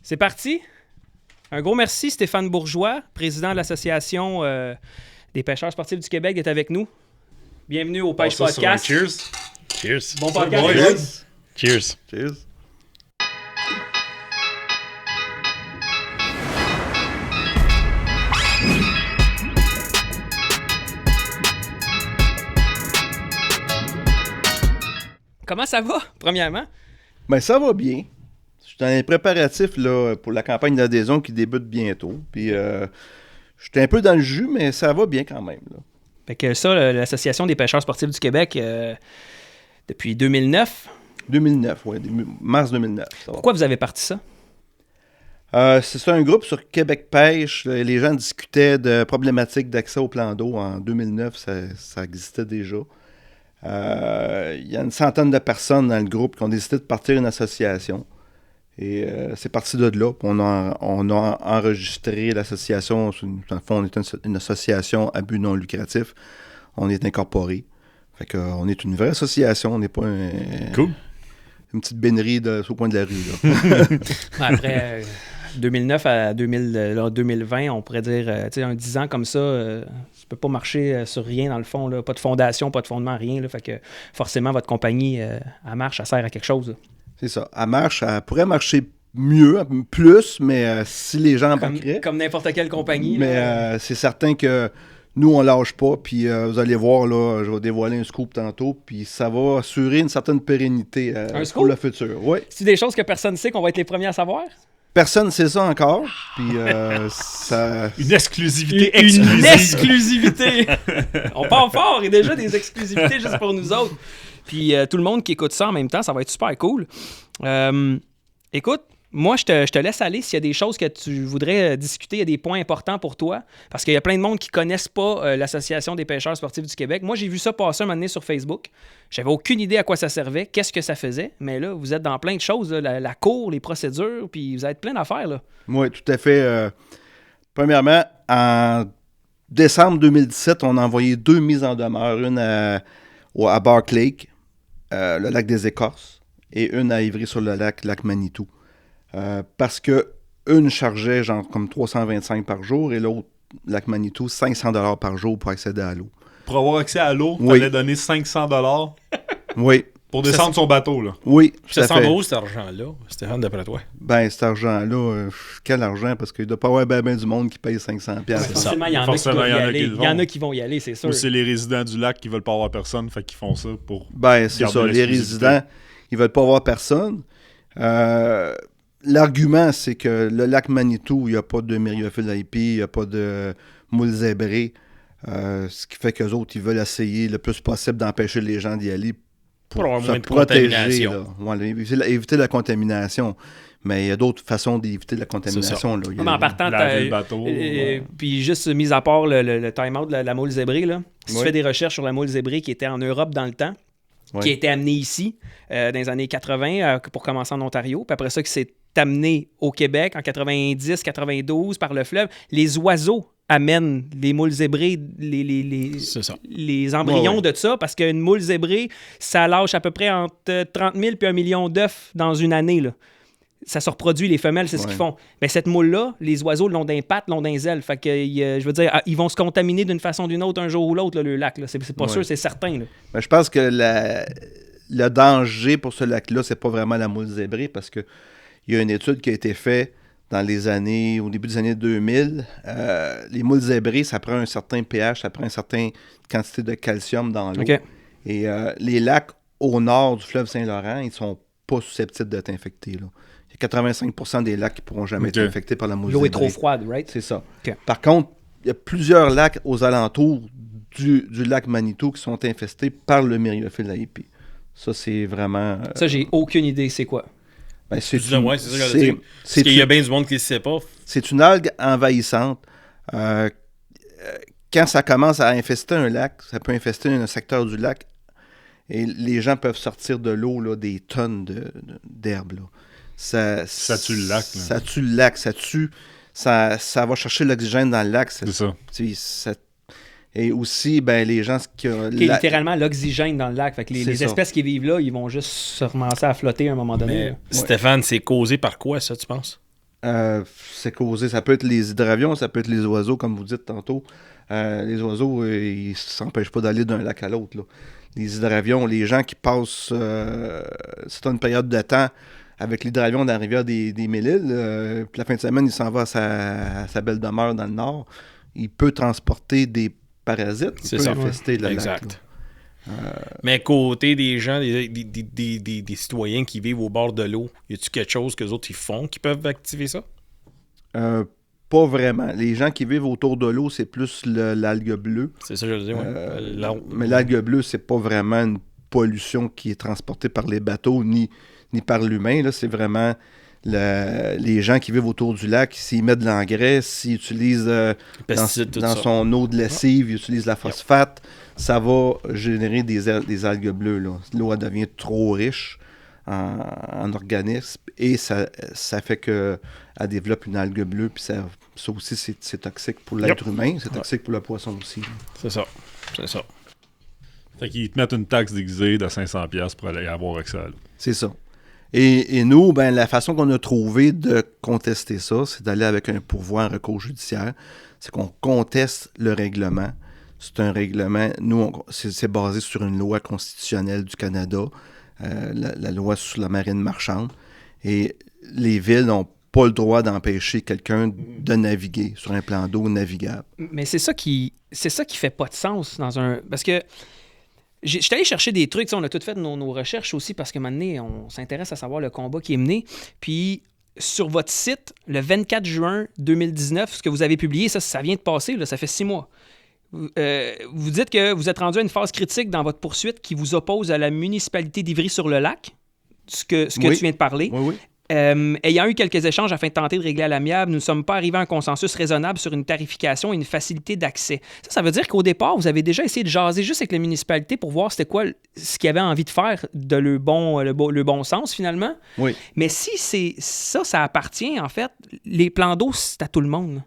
C'est parti. Un gros merci, Stéphane Bourgeois, président de l'Association des pêcheurs sportifs du Québec, d'être avec nous. Bienvenue au Pêche Podcast. Cheers. Cheers. Bon podcast, boys. boys. Cheers. Cheers. Comment ça va, premièrement? Ben, ça va bien. Je suis dans les préparatifs là, pour la campagne d'adhésion qui débute bientôt. Puis, je suis un peu dans le jus, mais ça va bien quand même. Là. Fait que ça, l'Association des pêcheurs sportifs du Québec, depuis 2009. 2009, oui, mars 2009. Pourquoi vous avez parti ça? C'est un groupe sur Québec Pêche. Les gens discutaient de problématiques d'accès au plan d'eau. En 2009, ça existait déjà. Il y a une centaine de personnes dans le groupe qui ont décidé de partir une association. Et c'est parti de là. On a enregistré l'association. Dans le fond, on est une association à but non lucratif. On est incorporé. Fait qu'on est une vraie association. On n'est pas une petite bénerie au coin de la rue. Là. Après 2009 à 2020, on pourrait dire, un 10 ans comme ça, tu peux pas marcher sur rien dans le fond. Là. Pas de fondation, pas de fondement, rien. Là. Fait que forcément, votre compagnie, elle marche, elle sert à quelque chose. Là. C'est ça. Elle marche, elle pourrait marcher mieux, plus, mais si les gens embarqueraient. Comme n'importe quelle compagnie. Mais c'est certain que nous, on lâche pas. Puis vous allez voir, là, je vais dévoiler un scoop tantôt. Puis ça va assurer une certaine pérennité pour le futur. Oui. C'est des choses que personne ne sait qu'on va être les premiers à savoir? Personne ne sait ça encore. Puis ça... Une exclusivité Une exclusivité! On part fort, il y a déjà des exclusivités juste pour nous autres. Puis tout le monde qui écoute ça en même temps, ça va être super cool. Écoute, moi, je te laisse aller s'il y a des choses que tu voudrais discuter, il y a des points importants pour toi, parce qu'il y a plein de monde qui ne connaissent pas l'Association des pêcheurs sportifs du Québec. Moi, j'ai vu ça passer un moment donné sur Facebook. J'avais aucune idée à quoi ça servait, qu'est-ce que ça faisait, mais là, vous êtes dans plein de choses, là, la cour, les procédures, puis vous êtes plein d'affaires, là. Oui, tout à fait. Premièrement, en décembre 2017, on a envoyé 2 mises en demeure, une à Bark Lake, le lac des Écorces, et une à Ivry-sur-le-Lac, lac Manitou. Parce que une chargeait genre comme 325 par jour et l'autre, lac Manitou, 500 $ par jour pour accéder à l'eau. Pour avoir accès à l'eau, il Oui. fallait donner 500 $ Oui. pour descendre son bateau. Là. Oui, Ça tout à s'en fait. va où cet argent-là, Stéphane, d'après toi? Ben, cet argent-là, quel argent? Parce qu'il ne doit pas y avoir ben du monde qui paye 500$. Ouais, ça. forcément, il y en a qui Forcément, doivent il y en y a aller. qui Il le y en vont. a qui vont y aller, c'est sûr. Ou c'est les résidents du lac qui veulent pas avoir personne, fait qu'ils font ça pour... Ben, c'est garder ça. Les l'exclusivité. résidents, ils veulent pas voir personne. L'argument, c'est que le lac Manitou, il n'y a pas de myriophylle IP, il n'y a pas de moules zébrés. Ce qui fait qu'eux autres, ils veulent essayer le plus possible d'empêcher les gens d'y aller Pour avoir se moins de protéger. contamination. Là. Voilà, éviter la contamination. Mais il y a d'autres façons d'éviter la contamination. Là. Il y a- Mais en partant, Laver le bateau. puis juste mis à part le time-out de la moule zébrée, là, si tu Oui. fais des recherches sur la moule zébrée qui était en Europe dans le temps, Oui. qui a été amenée ici dans les années 80 pour commencer en Ontario, puis après ça qui s'est amené au Québec en 90-92 par le fleuve, les oiseaux amènent les moules zébrées, C'est ça. les embryons Ouais, de ça, parce qu'une moule zébrée, ça lâche à peu près entre 30 000 puis 1 million d'œufs dans une année, là. Ça se reproduit, les femelles, c'est ce qu'ils font. Mais cette moule-là, les oiseaux l'ont d'un pattes, l'ont d'un ailes. Fait que, je veux dire, ils vont se contaminer d'une façon ou d'une autre un jour ou l'autre, là, le lac. Là. C'est pas sûr, c'est certain. Là. Ben, je pense que le danger pour ce lac-là, c'est pas vraiment la moule zébrée parce que il y a une étude qui a été faite au début des années 2000. Les moules zébrées, ça prend un certain pH, ça prend une certaine quantité de calcium dans l'eau. OK. Et les lacs au nord du fleuve Saint-Laurent, ils sont pas susceptibles d'être infectés. Là. Il y a 85% des lacs qui pourront jamais OK. être infectés par la moule L'eau est zébrée. trop froide, right? C'est ça. OK. Par contre, il y a plusieurs lacs aux alentours du lac Manitou qui sont infestés par le myriophylle IP. Ça, c'est vraiment... Ça, j'ai aucune idée c'est quoi. ben, c'est Ouais, c'est ça que je c'est- veux dire. c'est Parce qu'il y a une- bien du monde qui ne sait pas. c'est une algue envahissante. Quand ça commence à infester un lac, ça peut infester un secteur du lac et les gens peuvent sortir de l'eau là, des tonnes d'herbe. Là. Ça tue le lac, là. Ça tue le lac, ça va chercher l'oxygène dans le lac. C'est ça. Et aussi, ben, les gens qui ont... Qui est littéralement l'oxygène dans le lac. Fait que C'est les ça. espèces qui vivent là, ils vont juste se recommencer à flotter à un moment donné. Mais là. Stéphane, c'est causé par quoi, ça, tu penses? C'est causé, ça peut être les hydravions, ça peut être les oiseaux, comme vous dites tantôt. Les oiseaux, ils ne s'empêchent pas d'aller d'un lac à l'autre, là. Les hydravions, les gens qui passent c'est une période de temps avec l'hydravion dans la rivière des Mille-Îles, puis la fin de semaine, il s'en va à sa belle demeure dans le nord. Il peut transporter des parasites, il peut infester le lac. Exact. Mais côté des gens, des citoyens qui vivent au bord de l'eau, y a-t-il quelque chose que les autres ils font qui peuvent activer ça? Pas vraiment. Les gens qui vivent autour de l'eau, c'est plus l'algue bleue. C'est ça que je veux dire, oui. Mais l'algue bleue, c'est pas vraiment une pollution qui est transportée par les bateaux ni par l'humain. Là. C'est vraiment les gens qui vivent autour du lac, s'ils mettent de l'engrais, s'ils utilisent dans son eau de lessive, ils utilisent la phosphate, ça va générer des algues bleues. Là. L'eau devient trop riche en organismes et ça fait qu'elle développe une algue bleue. Puis ça aussi, c'est toxique pour l'être humain, c'est toxique pour le poisson aussi. C'est ça. Fait qu'ils te mettent une taxe déguisée de 500$ pour aller avoir accès à l'eau. C'est ça. Et nous, ben, la façon qu'on a trouvé de contester ça, c'est d'aller avec un pourvoi en recours judiciaire. C'est qu'on conteste le règlement. C'est un règlement, nous, c'est basé sur une loi constitutionnelle du Canada, la loi sur la marine marchande. Et les villes n'ont pas le droit d'empêcher quelqu'un de naviguer sur un plan d'eau navigable. Mais c'est ça qui fait pas de sens dans un... Parce que je suis allé chercher des trucs, on a tout fait nos recherches aussi parce qu'à un moment donné, on s'intéresse à savoir le combat qui est mené. Puis sur votre site, le 24 juin 2019, ce que vous avez publié, ça vient de passer, là, ça fait 6 mois. Vous dites que vous êtes rendu à une phase critique dans votre poursuite qui vous oppose à la municipalité d'Ivry-sur-le-Lac, ce que tu viens de parler. Oui. Ayant eu quelques échanges afin de tenter de régler à l'amiable, nous ne sommes pas arrivés à un consensus raisonnable sur une tarification et une facilité d'accès. Ça veut dire qu'au départ, vous avez déjà essayé de jaser juste avec la municipalité pour voir c'était quoi ce qu'ils avaient envie de faire de le bon sens, finalement. Oui. Mais si c'est ça appartient, en fait, les plans d'eau, c'est à tout le monde.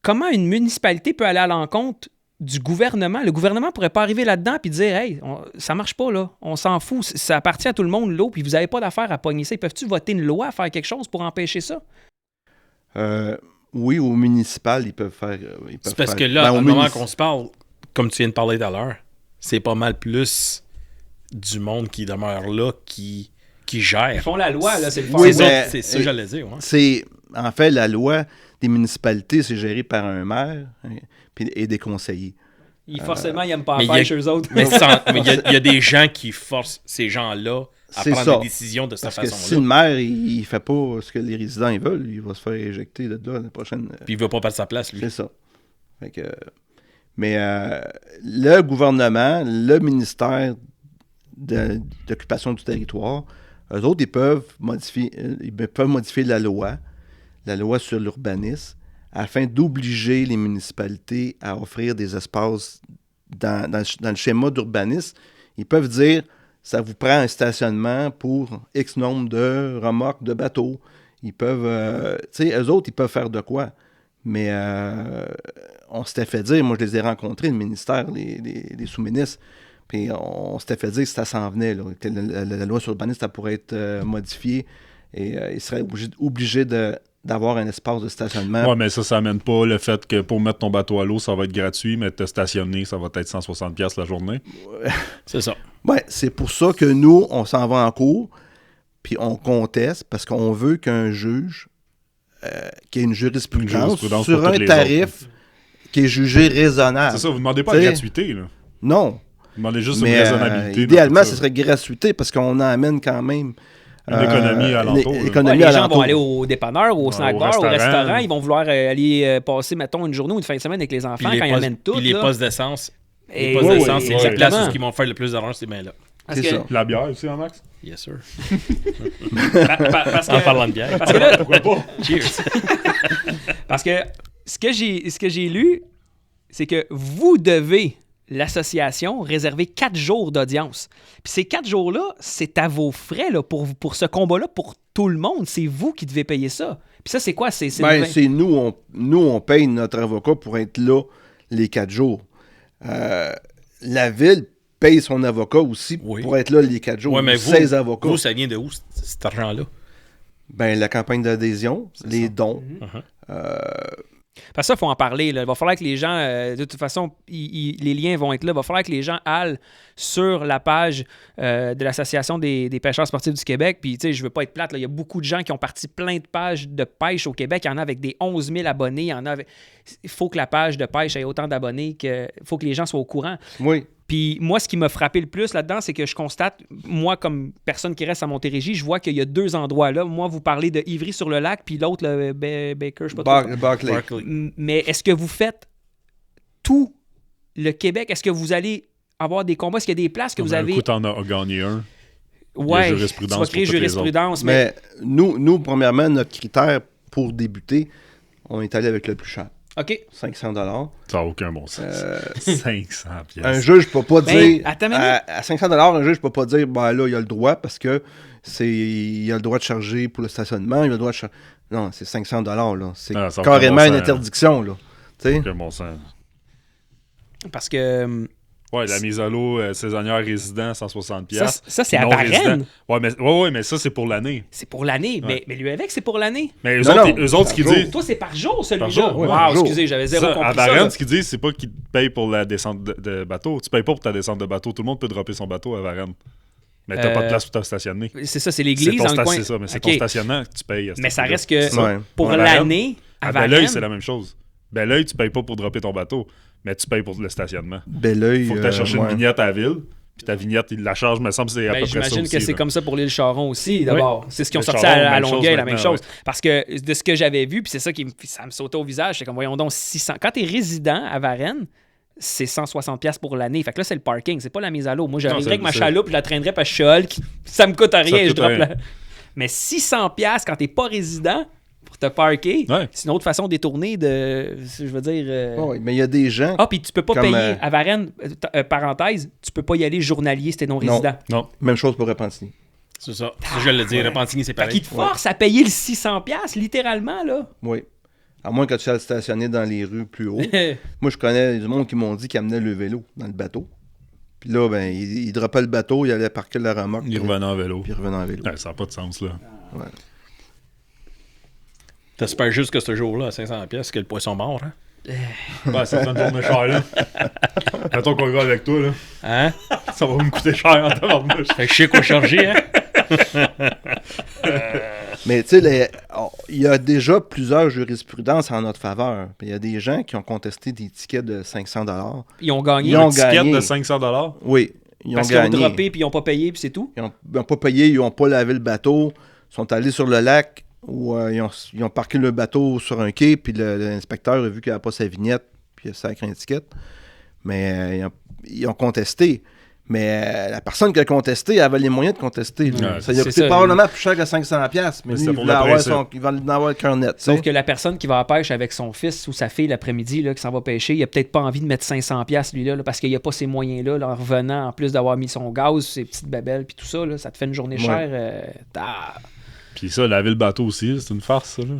Comment une municipalité peut aller à l'encontre du gouvernement? Le gouvernement pourrait pas arriver là-dedans et dire « Hey, ça marche pas, là. On s'en fout. Ça appartient à tout le monde, l'eau, puis vous n'avez pas d'affaire à pogner ça. » Ils peuvent-tu voter une loi, faire quelque chose pour empêcher ça? Oui, au municipal, ils peuvent faire... c'est parce que là, au moment qu'on se parle, comme tu viens de parler tout à l'heure, c'est pas mal plus du monde qui demeure là, qui gère. Ils font la loi, là, c'est le fond. Oui, c'est ça que j'allais dire. Ouais. C'est, en fait, la loi des municipalités, c'est géré par un maire et des conseillers. Forcément, ils n'aiment pas la pêche, eux autres. Mais il y a des gens qui forcent ces gens-là à prendre des décisions de cette façon-là. Parce que si le maire, il fait pas ce que les résidents ils veulent, il va se faire éjecter de là la prochaine... Puis il ne va pas perdre sa place, lui. C'est ça. Fait que, mais le gouvernement, le ministère d'occupation du territoire, eux autres, ils peuvent modifier la loi sur l'urbanisme, afin d'obliger les municipalités à offrir des espaces dans le schéma d'urbanisme. Ils peuvent dire, ça vous prend un stationnement pour X nombre de remorques de bateaux. Ils peuvent, eux autres, ils peuvent faire de quoi? Mais on s'était fait dire, moi je les ai rencontrés, le ministère, les sous-ministres, puis on s'était fait dire que ça s'en venait, là, que la loi sur l'urbanisme, ça pourrait être modifiée et ils seraient obligés d'avoir un espace de stationnement. Ouais, mais ça amène pas le fait que pour mettre ton bateau à l'eau, ça va être gratuit, mais te stationner, ça va être 160$ la journée. C'est ça. Ouais, c'est pour ça que nous, on s'en va en cours, puis on conteste, parce qu'on veut qu'un juge, qu'il y ait une jurisprudence sur un tarif qui est jugé raisonnable. C'est ça, vous ne demandez pas la gratuité, là. Non. Vous demandez juste une raisonnabilité. Idéalement, ce serait gratuité, parce qu'on amène quand même... Une économie alentour. Les gens vont aller au dépanneur, au snack bar, au restaurant. Ils vont vouloir aller passer, mettons, une journée ou une fin de semaine avec les enfants quand ils amènent tout. Puis les postes d'essence. C'est la place où ils vont faire le plus d'argent, c'est bien là. C'est ça. La bière aussi, hein, Max? Yes, sir. En parlant de bière. Parce que là, pourquoi pas? Cheers. Parce que ce que j'ai lu, c'est que vous devez... l'association réserver 4 jours d'audience. Puis ces 4 jours-là, c'est à vos frais là, pour ce combat-là, pour tout le monde. C'est vous qui devez payer ça. Puis ça, c'est quoi? C'est nous, on paye notre avocat pour être là les 4 jours. La ville paye son avocat aussi pour être là les 4 jours. Ouais, mais avocats. Vous, ça vient de où, cet argent-là? Ben, la campagne d'adhésion, les dons. Parce que ça, il faut en parler. Là. Il va falloir que les gens, de toute façon, les liens vont être là. Il va falloir que les gens allent sur la page de l'Association des pêcheurs sportifs du Québec. Puis, tu sais, je veux pas être plate. Là. Il y a beaucoup de gens qui ont parti plein de pages de pêche au Québec. Il y en a avec des 11 000 abonnés. Il faut que la page de pêche ait autant d'abonnés. Il faut que les gens soient au courant. Oui. Puis moi, ce qui m'a frappé le plus là-dedans, c'est que je constate, moi, comme personne qui reste à Montérégie, je vois qu'il y a 2 endroits là. Moi, vous parlez de Ivry-sur-le-Lac, puis l'autre, le Baker, je sais pas trop. Barclay. Mais est-ce que vous faites tout le Québec? Est-ce que vous allez avoir des combats? Est-ce qu'il y a des places que vous avez... Un coup, t'en as gagné un. Ouais, jurisprudence tu vas créer pour toutes les jurisprudence. Mais nous, premièrement, notre critère pour débuter, on est allé avec le plus cher. OK. 500 $. Ça n'a aucun bon sens. 500 pièces. Un juge ne peut pas dire... attends une minute. À 500 $, un juge ne peut pas dire, ben là, il a le droit parce que il a le droit de charger pour le stationnement, il a le droit de charger... Non, c'est 500 $, là. C'est Ah, ça carrément commence une à- interdiction, là. Tu sais? Aucun bon sens. Parce que... Ouais, la mise à l'eau saisonnière résident, 160 pièces. Ça, c'est à Varennes. Ouais, mais ça, c'est pour l'année. C'est pour l'année. Ouais. Mais l'UEVEC, c'est pour l'année. Mais Non, eux autres, ce qu'ils par jour. disent... Toi, c'est par jour, Par celui-là. jour, ouais, Wow, par jour. excusez, j'avais zéro Ça, à compris ça. Varennes, là. ce qu'ils disent, c'est pas qu'ils te payent pour la descente de bateau. Tu payes pas pour ta descente de bateau. Tout le monde peut dropper son bateau à Varennes. Mais t'as pas de place pour te stationner. C'est ça, c'est l'église dans le coin. C'est ça, mais c'est Ok. ton stationnement que tu payes. à ce Mais ça prix-là. reste que Ça. Ouais. pour Ouais. l'année, à À Varennes... Belleuil, c'est la même chose. Belleuil, tu payes pas pour dropper ton bateau, mais tu payes pour le stationnement. Belleuil. Faut que tu ailles chercher une ouais. vignette à la ville, puis ta vignette, il la charge, me semble, c'est à Ben, peu près ça j'imagine aussi. que c'est là. comme ça pour l'île Charon aussi, d'abord. C'est ce qu'ils ont Le sorti Charon, à même Longueuil, chose la même maintenant, chose. Parce que de ce que j'avais vu, puis c'est ça qui ça me sautait au visage, c'est comme, voyons donc, 600. Quand tu es résident à Varennes, c'est 160$ piastres pour l'année. Fait que là, c'est le parking, c'est pas la mise à l'eau. Moi, j'arriverais c'est- avec ma c'est- chaloupe, je la traînerais parce que je suis Hulk. Ça me coûte rien, je coûte drop rien. la... Mais 600$ piastres quand t'es pas résident pour te parker, Ouais. c'est une autre façon détournée de... Je veux dire... Ouais, mais il y a des gens... Ah, puis tu peux pas Comme, payer. À Varennes, parenthèse, tu peux pas y aller journalier si t'es non résident. Non. Même chose pour Repentigny. C'est ça. Ça, je le dis. Repentigny, c'est Fait pareil. qu'ils te forcent à payer le 600$, piastres, littéralement, là. Oui. À moins que tu ailles stationner dans les rues plus haut. Moi, je connais du monde qui m'ont dit qu'ils amenaient le vélo dans le bateau. Puis là, ben, ils droppaient le bateau, ils allaient parquer la remorque. Il revenait en vélo. Puis ils revenaient en vélo. Ouais, ça n'a pas de sens, là. Ouais. T'espères juste que ce jour-là, à 500$, pièces que le poisson mort, hein? Ben, c'est une journée chère, là. Mettons qu'on va avec toi, là. Hein? Ça va me coûter cher en tabarnouche. Fait que je sais quoi charger, hein? Mais tu sais, il y a déjà plusieurs jurisprudences en notre faveur. Puis il y a des gens qui ont contesté des tickets de 500 $. Ils ont gagné. Ils ont Ticket gagné. de 500$. Oui, ils ont Parce qu'ils ont gagné. droppé puis ils ont pas payé puis c'est tout. Ils n'ont pas payé, ils n'ont pas lavé le bateau. Ils sont allés sur le lac où ils ont parqué le bateau sur un quai. Puis l'inspecteur a vu qu'il n'avait pas sa vignette. Puis il a sacré un ticket. Mais ils ont contesté. Mais la personne qui a contesté avait les moyens de contester. Là. Ouais, Ça lui a c'est coûté ça. probablement plus cher que 500$. Mais Mais lui, c'est il pour voulait le avoir principe. il va en avoir le cœur net. Sauf tu sais. que la personne qui va à la pêche avec son fils ou sa fille l'après-midi, là, qui s'en va pêcher, il a peut-être pas envie de mettre 500$ piastres, lui-là, là, parce qu'il a pas ces moyens-là, là, en revenant, en plus d'avoir mis son gaz, ses petites babelles, puis tout ça, là, ça te fait une journée Ouais. chère. Puis ça, laver le bateau aussi, c'est une farce, ça, là.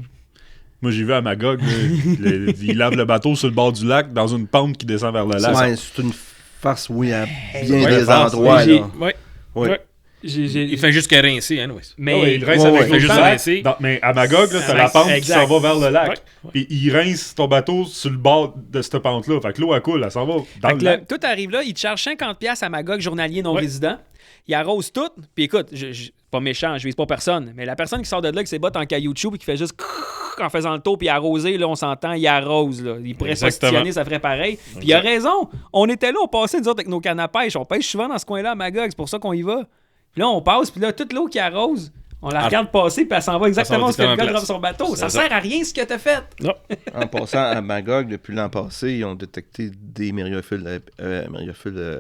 Moi, j'ai vu à Magog, là, il lave le bateau sur le bord du lac, dans une pente qui descend vers le lac. Ouais, c'est une farce, oui, à bien Ouais, des farce, endroits. j'ai- Là. Ouais. Oui. Ouais. Il fait juste que rincer, hein, oui. Mais Ah ouais, il rince Ouais, avec ouais. l'eau Juste du lac. rincer. Mais à Magog, là, t'as Ça la rince, pente qui exact. s'en va vers le lac. Ouais. Puis il rince ton bateau sur le bord de cette pente-là. Fait que l'eau, elle coule, elle s'en va dans Fait le que lac. tout arrive là, il te charge 50$ à Magog, journalier non résident. Il arrose tout. Puis écoute, pas méchant, je vise pas personne. Mais la personne qui sort de là avec ses bottes en caoutchouc et qui fait juste en faisant le tour puis arroser, là, on s'entend, il arrose. Là. Il pourrait Exactement. s'ostillonner, ça ferait pareil. Puis il a raison. On était là, on passait nous autres avec nos cannes à pêche. On pêche souvent dans ce coin-là à Magog, c'est pour ça qu'on y va. Puis là, on passe, puis là, toute l'eau qui arrose, on la regarde passer, puis elle s'en va exactement où ce que le gars exactement drop son bateau. Ça C'est ça. sert à rien ce que t'as fait. En passant à Magog, depuis l'an passé, ils ont détecté des myriophiles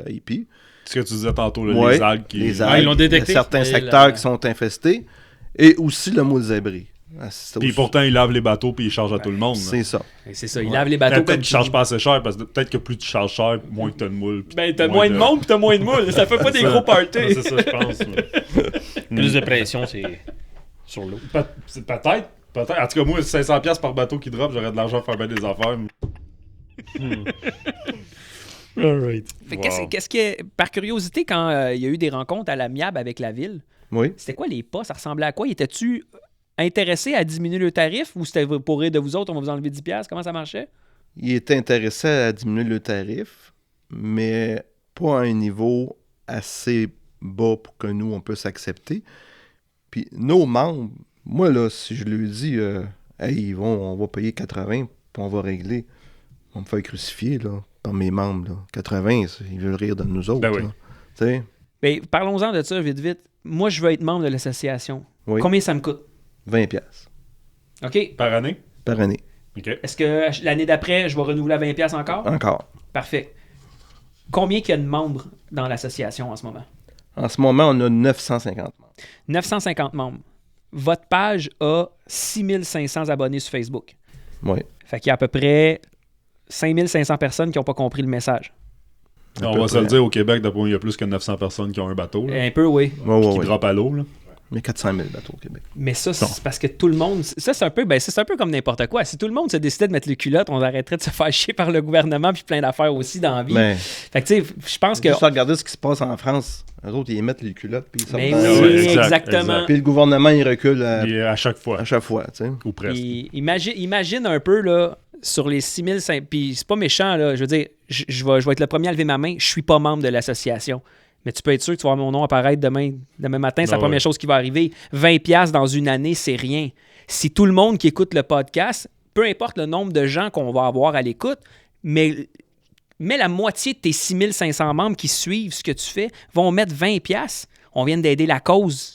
IP. Ce que tu disais tantôt, là, Ouais, les algues qui... les Ah, algues, ils l'ont détecté. il y a certains Et secteurs la- qui sont infestés. Et aussi le moule zébré. Ah, c'est Puis aussi- pourtant, ils lavent les bateaux puis ils chargent à tout le monde. là. c'est ça. Et c'est ça, il lave les bateaux Mais peut-être comme qu'ils chargent pas assez cher parce que peut-être que plus tu charges cher, moins que t'as de moules. puis Ben, t'as moins de monde, puis t'as moins de moules. Ça fait pas des Ça. gros parties. Ouais, c'est ça, je pense. Plus de pression, c'est sur l'eau. Peut-être. Peut-être. En tout cas, moi, 500$ par bateau qui drop, j'aurais de l'argent pour faire bien des affaires. Alright. Fait Wow. qu'est-ce que, par curiosité, quand il y a eu des rencontres à l'amiable avec la ville, Oui. c'était quoi les pas? Ça ressemblait à quoi? Étais-tu intéressés à diminuer le tarif ou c'était pour rire de vous autres, on va vous enlever 10$? Comment ça marchait? Il était intéressé à diminuer le tarif, mais pas à un niveau assez bas pour que nous, on puisse accepter. Puis nos membres, moi, là, si je lui dis, hey, on va payer 80, puis on va régler, on me fait crucifier, là, par mes membres, là. 80, ils veulent rire de nous autres. Ben oui. Là. Tu sais? Ben, parlons-en de ça vite. Moi, je veux être membre de l'association. Oui. Combien ça me coûte? 20$ OK. Par année? par année. OK. Est-ce que l'année d'après, je vais renouveler à 20$ encore? Encore. Parfait. Combien qu'il y a de membres dans l'association en ce moment? En ce moment, on a 950 membres. 950 membres. Votre page a 6500 abonnés sur Facebook. Oui. Fait qu'il y a à peu près 5500 personnes qui n'ont pas compris le message. On va se le dire, au Québec, il y a plus que 900 personnes qui ont un bateau, là, Un peu, oui. qui drop à l'eau. Là. Il y a 400 000 bateaux au Québec. Mais ça, c'est parce que tout le monde... Ça, c'est un peu, c'est un peu comme n'importe quoi. Si tout le monde se décidait de mettre les culottes, on arrêterait de se faire chier par le gouvernement puis plein d'affaires aussi dans la vie. Mais Fait que, tu sais, je pense que... juste regarder ce qui se passe en France. Eux autres, ils mettent les culottes puis ils sortent Mais dans oui, Ouais, exact, exactement. exact. Puis le gouvernement, il recule Et à chaque fois, à chaque fois, tu sais. ou presque. Puis imagine un peu, là, sur les 6500... Puis c'est pas méchant, là. Je veux dire, je vais être le premier à lever ma main. Je suis pas membre de l'association. Mais tu peux être sûr que tu vas voir mon nom apparaître demain matin. C'est la première chose qui va arriver. 20$ dans une année, c'est rien. Si tout le monde qui écoute le podcast, peu importe le nombre de gens qu'on va avoir à l'écoute, mais la moitié de tes 6500 membres qui suivent ce que tu fais vont mettre 20$. On vient d'aider la cause.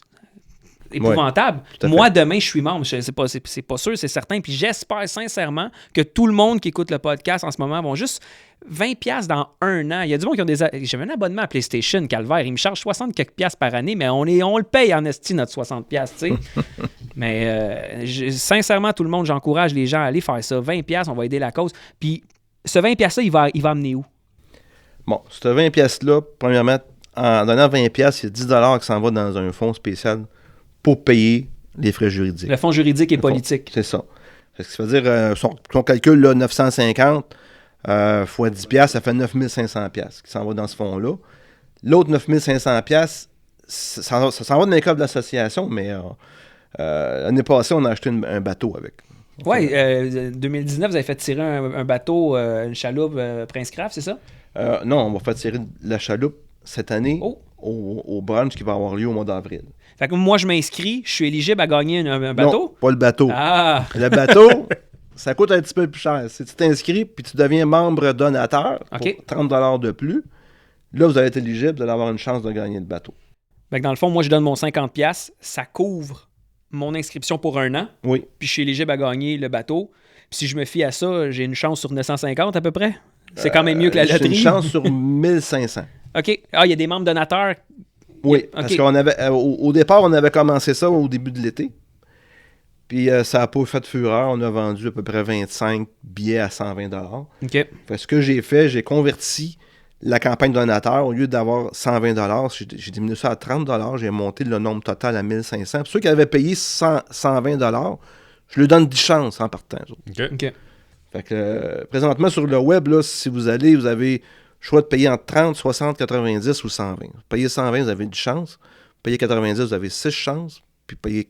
Épouvantable. tout à fait. Moi, demain, je suis membre. C'est pas sûr, c'est certain. Puis j'espère sincèrement que tout le monde qui écoute le podcast en ce moment vont juste 20$ dans un an. Il y a du monde qui ont des... J'avais un abonnement à PlayStation, Calvaire. Il me charge 60 quelques piastres par année, mais on le paye en esti, notre 60$, tu sais. Mais sincèrement, tout le monde, j'encourage les gens à aller faire ça. 20$, on va aider la cause. Puis ce 20$-là, il va amener où? Bon, ce 20$-là, premièrement, en donnant 20$, il y a 10$ qui s'en va dans un fonds spécial pour payer les frais juridiques. Le fonds juridique et Le fonds, politique. c'est ça. Ce qui veut dire, son calcul, là, 950 fois 10$, ça fait 9500$ qui s'en va dans ce fonds-là. L'autre 9500$, ça s'en va dans les cas de l'association, mais l'année passée, on a acheté un bateau avec. Oui, 2019, vous avez fait tirer un bateau, une chaloupe Prince Craft, c'est ça? Non, on va faire tirer la chaloupe cette année Oh. au brunch qui va avoir lieu au mois d'avril. Fait que moi, je m'inscris, je suis éligible à gagner un bateau? Non, pas le bateau. Ah! Le bateau, ça coûte un petit peu plus cher. Si tu t'inscris puis tu deviens membre donateur OK. pour 30$ de plus, là, vous allez être éligible, vous allez avoir une chance de gagner le bateau. Fait que dans le fond, moi, je donne mon 50$, ça couvre mon inscription pour un an, Oui. puis je suis éligible à gagner le bateau. Puis si je me fie à ça, j'ai une chance sur 950 à peu près. C'est quand même mieux que la C'est loterie. une chance sur 1500. OK. Ah, il y a des membres donateurs. Oui, OK. parce qu'on avait au départ, on avait commencé ça au début de l'été. Puis ça n'a pas fait fureur. On a vendu à peu près 25 billets à 120$. OK. Fait que ce que j'ai fait, j'ai converti la campagne donateur. Au lieu d'avoir 120$, j'ai diminué ça à 30$. J'ai monté le nombre total à 1500. Pour ceux qui avaient payé 120$, je leur donne 10 chances en partant. OK. OK. Fait que présentement sur le web, là, si vous allez, vous avez le choix de payer entre 30, 60, 90 ou 120. Vous payez 120, vous avez 10 chances. Vous payez 90, vous avez 6 chances. Puis payez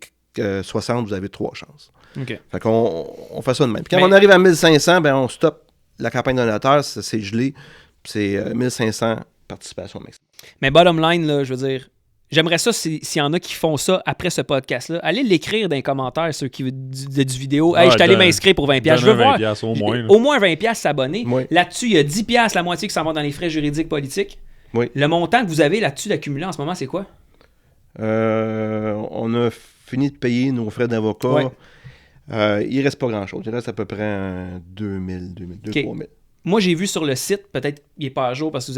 60, vous avez 3 chances. OK. Fait qu'on fait ça de même. Puis quand Mais- on arrive à 1500, ben on stoppe la campagne donateur, c'est gelé. Puis c'est 1500 participations maximum. Mais bottom line, là, je veux dire, j'aimerais ça s'il y en a qui font ça après ce podcast-là. Allez l'écrire dans les commentaires, ceux qui veulent du vidéo. Hey, Ouais, je suis allé donne- m'inscrire pour 20$. Je donne veux voir. 20$ au moins, là. Au moins 20$ s'abonner. Oui. Là-dessus, il y a 10$, la moitié qui s'en va dans les frais juridiques politiques. Oui. Le montant que vous avez là-dessus d'accumuler en ce moment, c'est quoi? On a fini de payer nos frais d'avocat. Ouais. Il reste pas grand-chose. Il reste à peu près 2000, 3000. Moi, j'ai vu sur le site, peut-être il n'est pas à jour parce que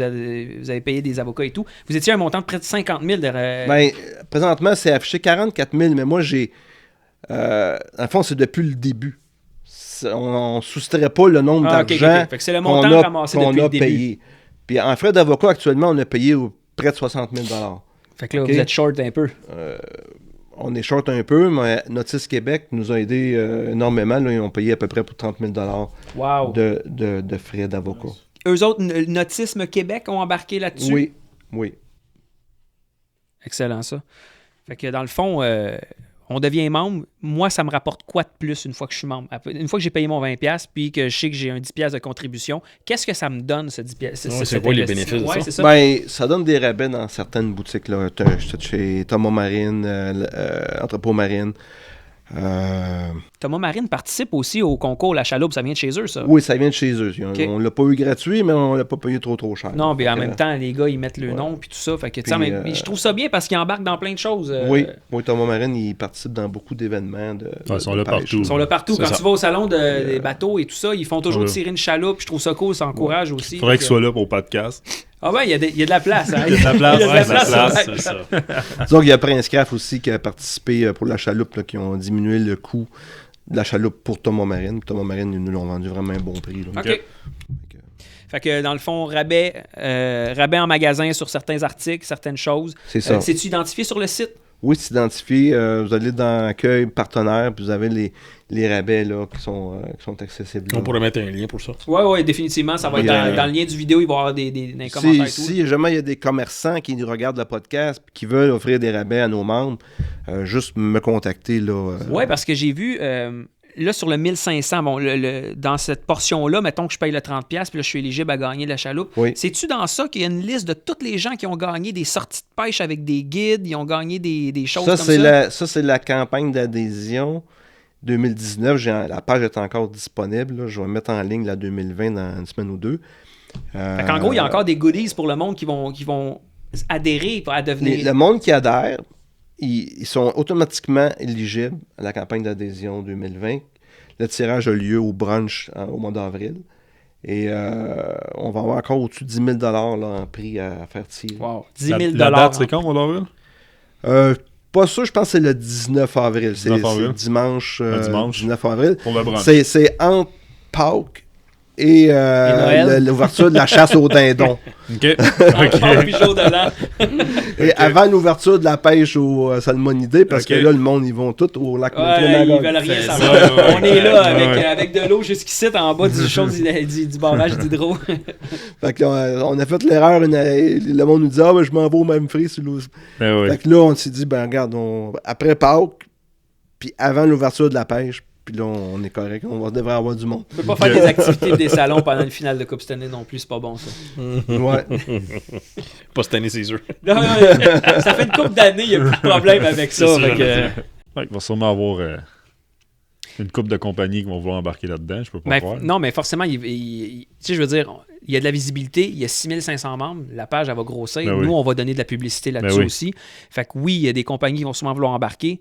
vous avez payé des avocats et tout. Vous étiez à un montant de près de 50 000 de... Ben, présentement, c'est affiché 44 000, mais moi, j'ai... dans le fond, c'est depuis le début. On ne soustrait pas le nombre Ah, ok, d'argent ok. Fait que c'est le montant ramassé depuis le début. payé. Puis en frais d'avocat, actuellement, on a payé près de 60 000 $. Fait que là, Ok. vous êtes short un peu. On est short un peu, mais Notice Québec nous a aidé énormément. Là, ils ont payé à peu près pour 30 000 $ Wow. de frais d'avocat. Eux autres, Nautisme Québec ont embarqué là-dessus? Oui, oui. Excellent, ça. Fait que dans le fond, on devient membre, moi, ça me rapporte quoi de plus une fois que je suis membre? Une fois que j'ai payé mon 20$, puis que je sais que j'ai un 10$ de contribution, qu'est-ce que ça me donne, ce 10$? C'est quoi les bénéfices de ça? C'est ça? Ben, ça donne des rabais dans certaines boutiques, là. Chez Thomas Marine, Entrepôt Marine. Thomas Marine participe aussi au concours La Chaloupe, ça vient de chez eux, ça? Oui, ça vient de chez eux. Okay. On l'a pas eu gratuit, mais on l'a pas payé trop cher. Non, mais en même temps, les gars, ils mettent le nom puis tout ça. Fait que, mais je trouve ça bien parce qu'ils embarquent dans plein de choses. Oui, Thomas Marine, il participe dans beaucoup d'événements. Ils sont là partout. Ils sont là partout. Quand tu vas au salon des bateaux et tout ça, ils font toujours tirer une chaloupe. Je trouve ça cool, ça encourage aussi. Il faudrait qu'ils soient là pour le podcast. Ah ouais, il y a de la place. Hein? Il y a de la place, c'est ça. Disons qu'il y a Prince Craft aussi qui a participé pour la chaloupe, là, qui ont diminué le coût de la chaloupe pour Thomas Marine. Thomas Marine, ils nous l'ont vendu vraiment un bon prix. Là. OK. Fait que dans le fond, rabais en magasin sur certains articles, certaines choses. C'est ça. C'est-tu identifié sur le site? Oui, c'est identifié. Vous allez dans l'accueil partenaire, puis vous avez les rabais là, qui sont accessibles. On pourrait mettre un lien pour ça. Oui, définitivement. Ça va être dans le lien du vidéo, il va y avoir des commentaires et tout. Si jamais il y a des commerçants qui nous regardent le podcast et qui veulent offrir des rabais à nos membres, juste me contacter. Oui, parce que j'ai vu... là, sur le 1500, bon, dans cette portion-là, mettons que je paye le 30$, puis là, je suis éligible à gagner la chaloupe. Oui. C'est-tu dans ça qu'il y a une liste de tous les gens qui ont gagné des sorties de pêche avec des guides, ils ont gagné des choses comme ça? Ça, c'est la campagne d'adhésion 2019. La page est encore disponible. Là. Je vais mettre en ligne la 2020 dans une semaine ou deux. En gros, il y a encore des goodies pour le monde qui vont adhérer à devenir... Le monde qui adhère, ils sont automatiquement éligibles à la campagne d'adhésion 2020. Le tirage a lieu au brunch au mois d'avril. Et on va avoir encore au-dessus de 10 000 là, en prix à faire tirer. Wow. 10 000 La date, c'est quand, au mois d'avril? Pas sûr, je pense que c'est le 19 avril. C'est dimanche, 19 avril. Pour le brunch. C'est entre Pâques et l'ouverture de la chasse aux dindons. OK. Et avant l'ouverture de la pêche aux salmonidés, parce que là, le monde, ils vont tous au lac Ils veulent rien savoir. On est là avec de l'eau jusqu'ici, en bas du show du barrage d'hydro. Fait que là, on a fait l'erreur. Le monde nous dit « Ah, ben, je m'en vais au même frais sur l'eau. » Fait que là, on s'est dit « Ben, regarde, après Pâques, puis avant l'ouverture de la pêche, puis là, on est correct. On devrait avoir du monde. On peut pas faire des activités des salons pendant le final de Coupe cette année non plus. C'est pas bon, ça. Ouais. Pas cette année, c'est sûr. Non, ça fait une couple d'années, il n'y a plus de problème avec ça. Il va sûrement avoir une couple de compagnies qui vont vouloir embarquer là-dedans. Je peux pas croire. Non, mais forcément, tu sais, je veux dire, il y a de la visibilité. Il y a 6500 membres. La page, elle va grossir. Nous, on va donner de la publicité là-dessus aussi. Fait que oui, il y a des compagnies qui vont sûrement vouloir embarquer.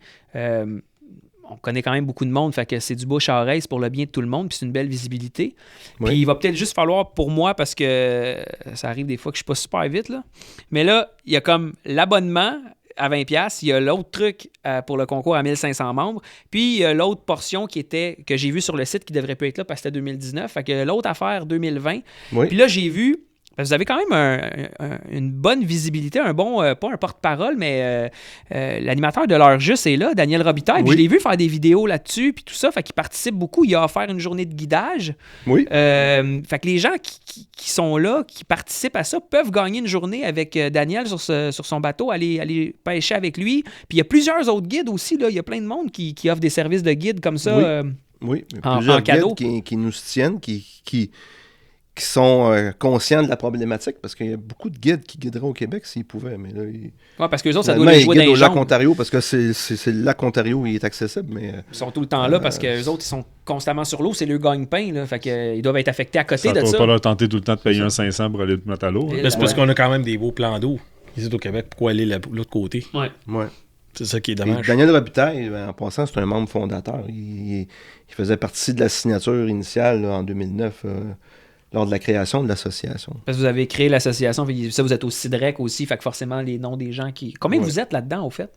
On connaît quand même beaucoup de monde, fait que c'est du bouche à oreille, c'est pour le bien de tout le monde, puis c'est une belle visibilité. Oui. Puis il va peut-être juste falloir, pour moi, parce que ça arrive des fois que je suis pas super vite, là. Mais là, il y a comme l'abonnement à 20$, il y a l'autre truc pour le concours à 1500 membres, puis il y a l'autre portion que j'ai vue sur le site qui devrait pas être là parce que c'était 2019, fait que l'autre affaire 2020. Oui. Puis là, j'ai vu... Vous avez quand même une bonne visibilité, un bon, pas un porte-parole, mais l'animateur de l'heure juste est là, Daniel Robitaille. Puis je l'ai vu faire des vidéos là-dessus, puis tout ça, fait qu'il participe beaucoup. Il a offert une journée de guidage. Oui. Fait que les gens qui sont là, qui participent à ça, peuvent gagner une journée avec Daniel sur son bateau, aller pêcher avec lui. Puis il y a plusieurs autres guides aussi, là. Il y a plein de monde qui offre des services de guide comme ça. Oui, en plusieurs cadeau. Guides qui nous tiennent, qui sont conscients de la problématique, parce qu'il y a beaucoup de guides qui guideraient au Québec s'ils pouvaient, mais là... Oui, parce qu'eux autres, ça doit les jouer dans les au lac jambes. Ontario, parce que c'est le lac Ontario où il est accessible, mais... Ils sont tout le temps là, parce qu'eux autres, ils sont constamment sur l'eau, c'est leur gagne-pain, là, fait qu'ils doivent être affectés à côté de ça. Ça ne va pas leur tenter tout le temps de payer un 500 pour aller te mettre à l'eau. Mais c'est parce qu'on a quand même des beaux plans d'eau ici au Québec, pourquoi aller de l'autre côté? Ouais. C'est ça qui est dommage. Et Daniel Robitaille, en passant, c'est un membre fondateur. Il faisait partie de la signature initiale là, en 2009, lors de la création de l'association. Parce que vous avez créé l'association, ça vous êtes au CIDREC aussi, fait que forcément les noms des gens qui... Combien vous êtes là-dedans, au fait?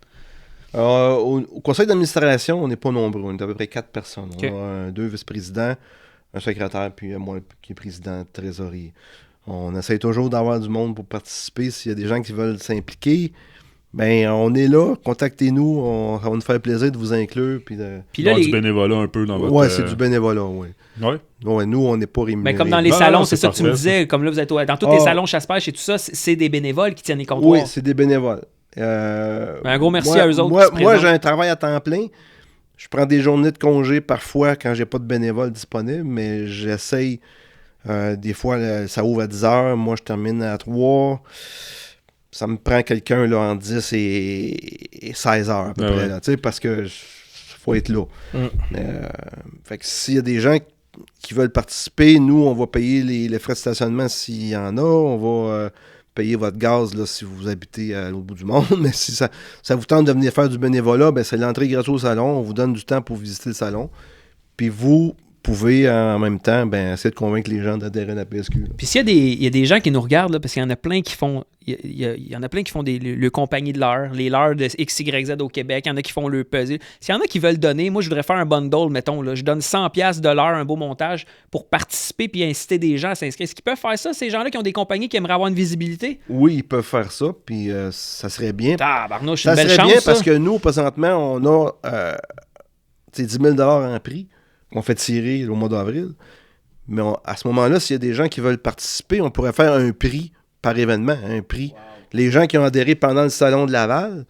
Au conseil d'administration, on n'est pas nombreux. On est à peu près 4 personnes. Okay. On a 2 vice-présidents, un secrétaire, puis moi qui est président de trésorerie. On essaie toujours d'avoir du monde pour participer. S'il y a des gens qui veulent s'impliquer, ben on est là. Contactez-nous. On va nous faire plaisir de vous inclure. Puis là, du bénévolat un peu dans votre... Ouais, c'est du bénévolat, oui. Ouais. Ouais, nous, on n'est pas rémunérés. Mais comme dans les salons, c'est ça que tu me disais. Comme là, vous êtes dans tous les salons chasse-pêche et tout ça, c'est des bénévoles qui tiennent les comptoirs. Oui, c'est des bénévoles. Un gros merci moi, à eux autres. Moi, j'ai un travail à temps plein. Je prends des journées de congé parfois quand j'ai pas de bénévoles disponibles, mais j'essaye. Des fois, ça ouvre à 10 heures. Moi, je termine à 3. Ça me prend quelqu'un là, entre 10 et 16 heures à peu près. Là, parce que faut être là. Fait que s'il y a des gens qui veulent participer, nous, on va payer les frais de stationnement s'il y en a. On va payer votre gaz là, si vous habitez à l'autre bout du monde. Mais si ça vous tente de venir faire du bénévolat, ben, c'est l'entrée gratuite au salon. On vous donne du temps pour visiter le salon. Puis vous pouvez en même temps essayer de convaincre les gens d'adhérer à la PSQ. Là. Puis s'il y a des gens qui nous regardent, là, parce qu'il y en a plein qui font il y en a plein qui font le compagnie de l'heure, les leurres de XYZ au Québec, il y en a qui font le puzzle. S'il y en a qui veulent donner, moi je voudrais faire un bundle, mettons, là, je donne 100$ de l'heure, un beau montage, pour participer puis inciter des gens à s'inscrire. Est-ce qu'ils peuvent faire ça, ces gens-là qui ont des compagnies qui aimeraient avoir une visibilité? Oui, ils peuvent faire ça, puis ça serait bien. Barnouche, ça une belle serait chance, bien ça. parce que nous, présentement, on a 10 000$ en prix qu'on fait tirer au mois d'avril. Mais à ce moment-là, s'il y a des gens qui veulent participer, on pourrait faire un prix par événement, un prix. Wow. Les gens qui ont adhéré pendant le salon de Laval,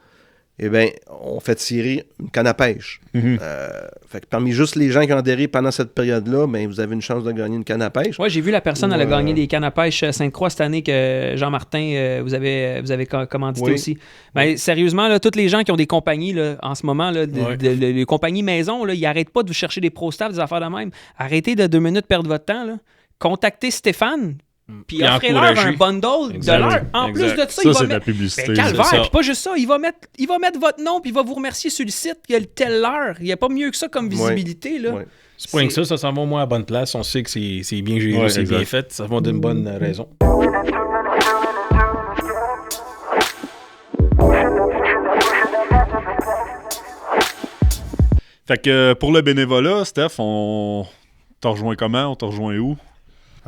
eh bien, on fait tirer une canne à pêche. Fait que parmi juste les gens qui ont adhéré pendant cette période-là, ben, vous avez une chance de gagner une canne à pêche. Oui, j'ai vu la personne, elle a gagné des cannes à pêche Sainte-Croix cette année que Jean-Martin, vous avez commandité aussi. Ben, sérieusement, là, tous les gens qui ont des compagnies là, en ce moment, là, les compagnies maison, là, ils n'arrêtent pas de vous chercher des pro-staff, des affaires de même. Arrêtez de 2 minutes perdre votre temps. Là. Contactez Stéphane. Puis offrez-leur un bundle de l'heure. En plus de ça, il va c'est mettre... la publicité. Calvaire, puis pas juste ça, il va mettre votre nom, puis il va vous remercier sur le site qu'il y a le telle heure. Il n'y a pas mieux que ça comme visibilité. Là. C'est pas que ça s'en va au moins à bonne place. On sait que c'est bien géré, c'est bien fait. Ça va d'une bonne raison. Fait que pour le bénévolat, Steph, on t'a rejoint comment? On t'a rejoint où?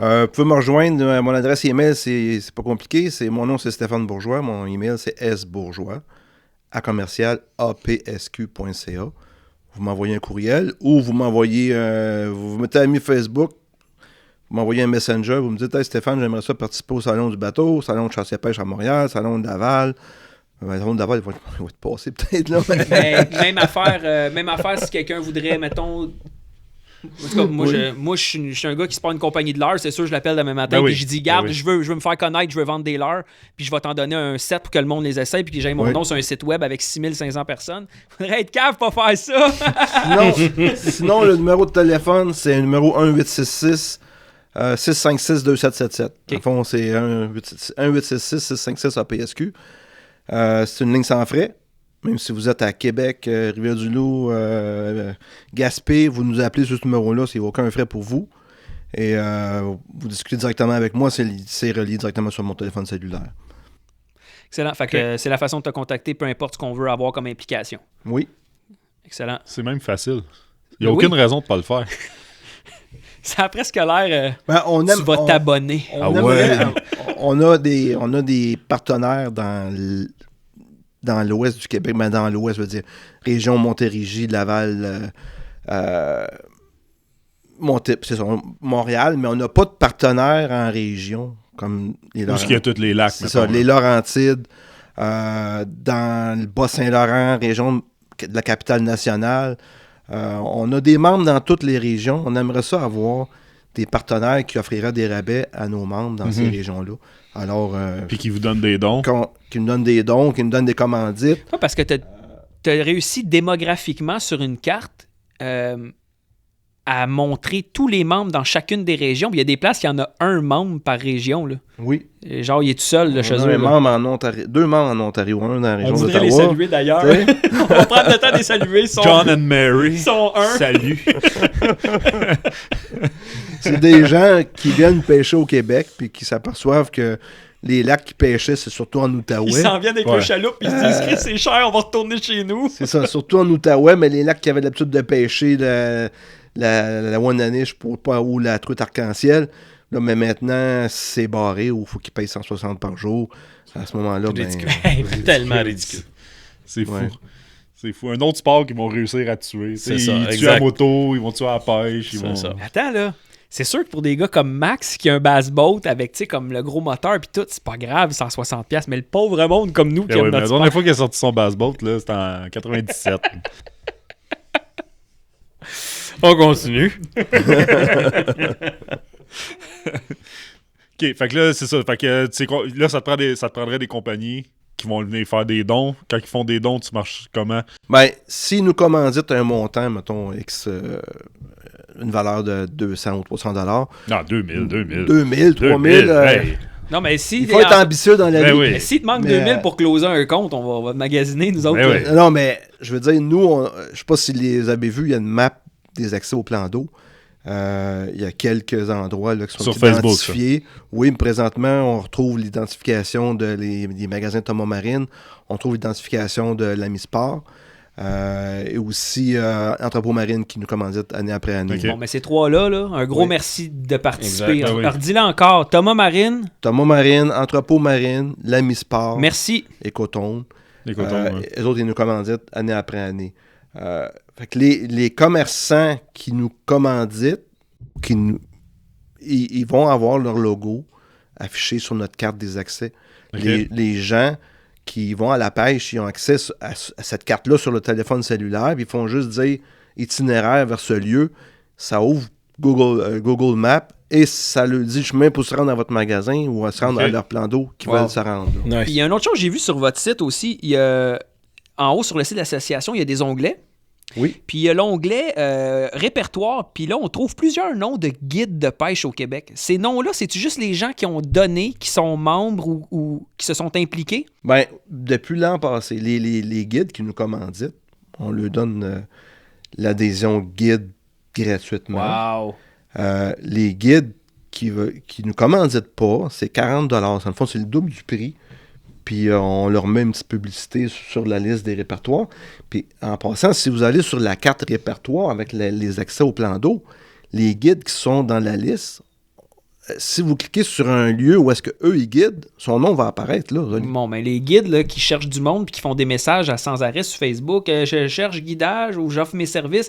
Vous pouvez me rejoindre. Mon adresse email, c'est pas compliqué. Mon nom, c'est Stéphane Bourgeois. Mon email, c'est sbourgeois@apsq.ca. Vous m'envoyez un courriel ou vous m'envoyez... vous vous mettez ami Facebook, vous m'envoyez un messenger, vous me dites « Hey Stéphane, j'aimerais ça participer au Salon du bateau, Salon de chasse et pêche à Montréal, Salon de Laval. » Le Salon de Laval, il va te passer peut-être là. Même affaire si quelqu'un voudrait, mettons... En tout cas, moi, je suis un gars qui se prend une compagnie de leurres, c'est sûr, je l'appelle demain matin, puis je dis, garde, je veux me faire connaître, je veux vendre des leurres, puis je vais t'en donner un set pour que le monde les essaye, puis que j'aille mon nom sur un site web avec 6500 personnes. Faudrait être cave pour faire ça. Sinon, le numéro de téléphone, c'est un numéro 1866 656-2777. Okay. En fond, c'est 1866-656-APSQ. C'est une ligne sans frais. Même si vous êtes à Québec, Rivière-du-Loup, Gaspé, vous nous appelez sur ce numéro-là, c'est aucun frais pour vous. Et vous discutez directement avec moi, c'est relié directement sur mon téléphone cellulaire. Excellent. Fait que c'est la façon de te contacter, peu importe ce qu'on veut avoir comme implication. Oui. Excellent. C'est même facile. Il n'y a aucune raison de ne pas le faire. Ça a presque l'air... tu vas t'abonner. On a des partenaires dans l'ouest du Québec, mais dans l'ouest, je veux dire, région Montérégie, Laval, Montréal, mais on n'a pas de partenaires en région, comme les Laurentides. Où est-ce qu'il y a tous les lacs? C'est ça, les Laurentides, dans le Bas-Saint-Laurent, région de la capitale nationale. On a des membres dans toutes les régions. On aimerait ça avoir des partenaires qui offriraient des rabais à nos membres dans ces régions-là. Alors, puis qui vous donnent des dons. Qui nous donnent des dons, qui nous donnent des commandites. Ouais, parce que tu as réussi démographiquement sur une carte à montrer tous les membres dans chacune des régions. Puis il y a des places, il y en a un membre par région. Là. Oui. Et genre, il est tout seul là, chez eux. Deux membres en Ontario, un dans la région d'Ottawa. On voudrait les saluer d'ailleurs. On va prendre le temps de les saluer. John and Mary. Ils sont un. Salut. C'est des gens qui viennent pêcher au Québec puis qui s'aperçoivent que les lacs qu'ils pêchaient, c'est surtout en Outaouais. Ils s'en viennent avec le chaloupe puis ils se disent c'est cher, on va retourner chez nous. C'est ça, surtout en Outaouais, mais les lacs qui avaient l'habitude de pêcher la Wananiche ou la truite arc-en-ciel, là, mais maintenant, c'est barré ou il faut qu'ils payent 160 par jour. À ce moment-là, tellement ridicule. C'est fou. Ouais. C'est fou. Un autre sport qu'ils vont réussir à tuer. C'est ça, ils tuent à moto, ils vont tuer à la pêche. Ça. Attends, là. c'est sûr que pour des gars comme Max qui a un bass boat avec, tu sais, comme le gros moteur puis tout, c'est pas grave, 160$. Mais le pauvre monde comme nous qui aime la notre dernière fois qu'il a sorti son bass boat, là, c'était en 97. On continue. OK, fait que là, c'est ça. Fait que, tu sais, là, ça te prendrait des compagnies qui vont venir faire des dons. Quand ils font des dons, tu marches comment? Ben, s'ils nous commanditent un montant, mettons, une valeur de 200 ou 300 $. Non, 2000. 3000. Hey. Non, mais si. Il faut être ambitieux dans la vie. Oui. Mais s'il te manque 2000 pour closer un compte, on va magasiner, nous autres. Oui. Non, mais je veux dire, nous, je sais pas si les avez vus, il y a une map des accès au plan d'eau. Il y a quelques endroits là, qui sont sur identifiés. Facebook, oui, mais présentement, on retrouve l'identification des magasins Thomas Marine. On trouve l'identification de l'Amisport. Et aussi Entrepôt Marine qui nous commandite année après année. Okay. Bon, mais ces trois-là, là, un gros merci de participer. Exact, oui. Alors, dis-le encore, Thomas Marine. Thomas Marine, Entrepôt Marine, l'Amisport. Merci. Et Coton. Les cotons, ouais. Les autres, ils nous commanditent année après année. Fait que les commerçants qui nous commanditent, ils vont avoir leur logo affiché sur notre carte des accès. Okay. Les gens qui vont à la pêche, ils ont accès à cette carte-là sur le téléphone cellulaire, puis ils font juste dire itinéraire vers ce lieu. Ça ouvre Google Maps et ça leur dit chemin pour se rendre à votre magasin ou à se rendre à leur plan d'eau qui veulent se rendre. Nice. Puis il y a une autre chose que j'ai vu sur votre site aussi. Il y a, en haut sur le site de l'association, il y a des onglets. Oui. Puis il y a l'onglet répertoire. Puis là, on trouve plusieurs noms de guides de pêche au Québec. Ces noms-là, c'est-tu juste les gens qui ont donné, qui sont membres ou qui se sont impliqués? Ben, depuis l'an passé, les guides qui nous commanditent, on leur donne l'adhésion guide gratuitement. Wow! Les guides qui nous commanditent pas, c'est 40$. Dans le fond, c'est le double du prix. Puis on leur met une petite publicité sur la liste des répertoires. Puis en passant, si vous allez sur la carte répertoire avec les accès au plan d'eau, les guides qui sont dans la liste, si vous cliquez sur un lieu où est-ce qu'eux, ils guident, son nom va apparaître là. Bon, ben les guides là, qui cherchent du monde puis qui font des messages sans arrêt sur Facebook, je cherche guidage ou j'offre mes services.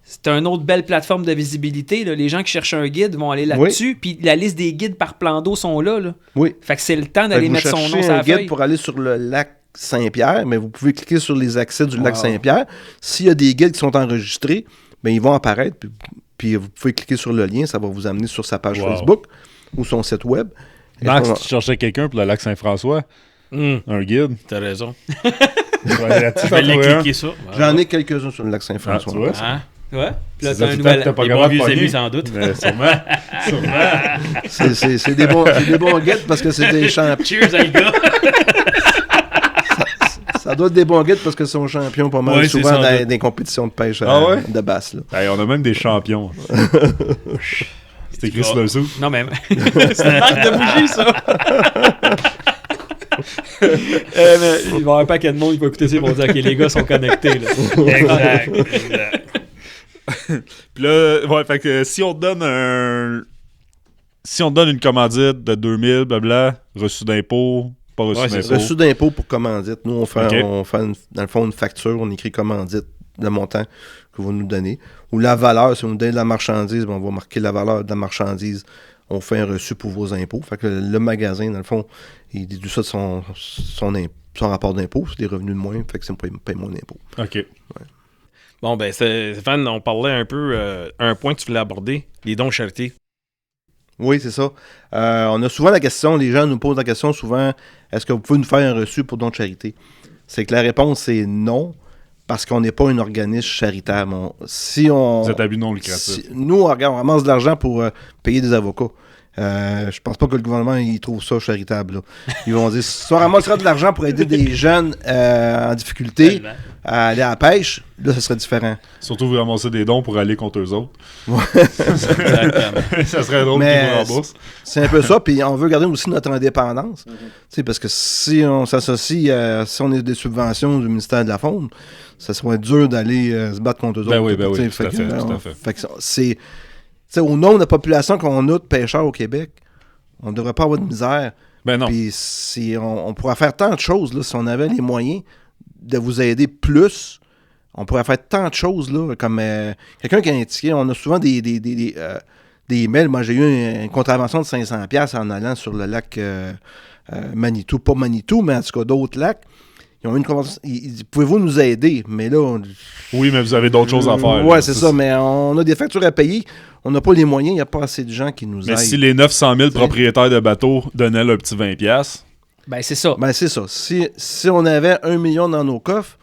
C'est une autre belle plateforme de visibilité. Là. Les gens qui cherchent un guide vont aller là-dessus. Puis la liste des guides par plan d'eau sont là. Oui. Fait que c'est le temps d'aller mettre son nom sur un la guide feuille. pour aller sur le lac Saint-Pierre, mais vous pouvez cliquer sur les accès du lac Saint-Pierre. S'il y a des guides qui sont enregistrés, ben ils vont apparaître. Puis vous pouvez cliquer sur le lien. Ça va vous amener sur sa page Facebook ou son site web. Max, tu cherchais quelqu'un pour le lac Saint-François? Un guide? T'as raison. Je Je vais aller cliquer ça. J'en ai quelques-uns sur le lac Saint-François. tu vois? Hein? Ouais. Puis là, C'est t'as un ça, nouvel... t'as pas Les capable bons de vieux pogner. amis, sans doute. Sûrement. C'est des bons guides parce que c'est des champions. Cheers, les gars! Ça doit être des bons guides parce que c'est sont champions pas mal Ouais, souvent c'est ça, dans des compétitions de pêche ouais? de basse. Là. Hey, on a même des champions. C'est écrit sur le sou. Non, mais c'est une marque de bougie, ça! Mais il va y avoir un paquet de monde qui va écouter ça et vont dire « Ok, les gars sont connectés. » Exact. Puis là, ouais, fait que si on te donne une commandite de 2000, blabla, reçu d'impôt, pas reçu Ouais, c'est d'impôt. Reçu d'impôt pour commandite. Nous, on fait, Ok. dans le fond une facture, on écrit commandite, le montant que vous nous donnez. Ou la valeur, si vous nous donnez de la marchandise, ben, on va marquer la valeur de la marchandise. On fait un reçu pour vos impôts. Fait que le magasin, dans le fond, il déduit ça de son rapport d'impôt. C'est des revenus de moins, fait que ça me paye moins d'impôt. OK. Bon, ben, Stéphane, on parlait un peu, un point que tu voulais aborder, les dons charité. Oui, c'est ça. On a souvent la question, les gens nous posent la question souvent, est-ce que vous pouvez nous faire un reçu pour don de charité? C'est que la réponse est non, parce qu'on n'est pas un organisme charitable. Vous êtes à but non lucratif. Nous, on ramasse de l'argent pour payer des avocats. Je pense pas que le gouvernement il trouve ça charitable. Là. Ils vont dire, si on ramasserait de l'argent pour aider des jeunes en difficulté à aller à la pêche, là, ça serait différent. Surtout vous ramassez des dons pour aller contre eux autres. Exactement. Ça serait drôle qu'ils vous remboursent. C'est un peu ça, puis on veut garder aussi notre indépendance. Tu sais, parce que si on s'associe, si on a des subventions du ministère de la Faune, ça serait dur d'aller se battre contre eux autres. Oui, Tu sais, tout à fait. fait que c'est... Tu sais, au nombre de population qu'on a de pêcheurs au Québec, on ne devrait pas avoir de misère. Ben non. Puis on pourrait faire tant de choses, là, si on avait les moyens de vous aider plus. On pourrait faire tant de choses, là, comme quelqu'un qui a indiqué, on a souvent des des emails. Moi, j'ai eu une contravention de 500$ en allant sur le lac Manitou. Pas Manitou, mais en tout cas d'autres lacs. Ils ont eu une convention. Pouvez-vous nous aider? Mais là... Oui, mais vous avez d'autres choses à faire. Oui, c'est ça. Mais on a des factures à payer. On n'a pas les moyens. Il n'y a pas assez de gens qui nous aident. Mais si les 900 000 propriétaires de bateaux donnaient leur petit 20$... Ben, c'est ça. Ben, c'est ça. Si on avait 1 million dans nos coffres,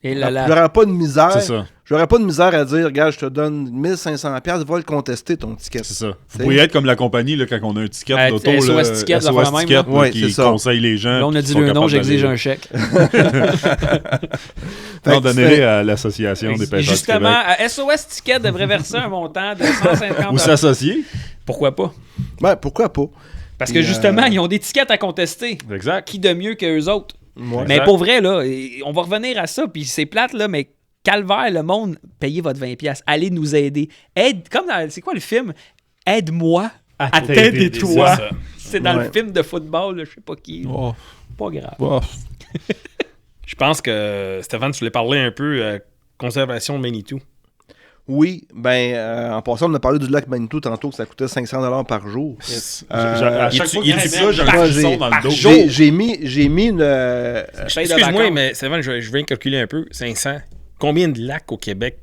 Et il n'y aurait pas de misère. C'est ça. J'aurais pas de misère à dire, regarde, je te donne 1500$, va le contester ton ticket. C'est ça. Vous pourriez être comme la compagnie là, quand on a un ticket d'auto. SOS Ticket, SOS Ticket même, ouais, qui ça. conseille les gens. Là, on a dit le nom, j'exige un chèque. On donnerait à l'association des pêcheurs Justement, du Québec. SOS Ticket devrait verser un montant de 150$. Ou s'associer. Pourquoi pas? Ben, pourquoi pas? Parce que justement, ils ont des tickets à contester. Exact. Qui de mieux qu'eux autres? Ouais. Mais pour vrai, là, on va revenir à ça, puis c'est plate, là, mais calvaire, le monde, payez votre 20$. Allez nous aider. C'est quoi le film? Aide-moi à t'aider toi. C'est dans le film de football, là, je sais pas qui. Oh. Pas grave. Oh. Je pense que, Stéphane, tu voulais parler un peu conservation de Manitou. Oui, en passant, on a parlé du lac Manitou tantôt, que ça coûtait 500$ par jour. À chaque fois qu'il dit ça, j'ai un par frisson dans le dos. J'ai mis une... Excuse-moi, mais Stéphane, je viens de calculer un peu. 500. Combien de lacs au Québec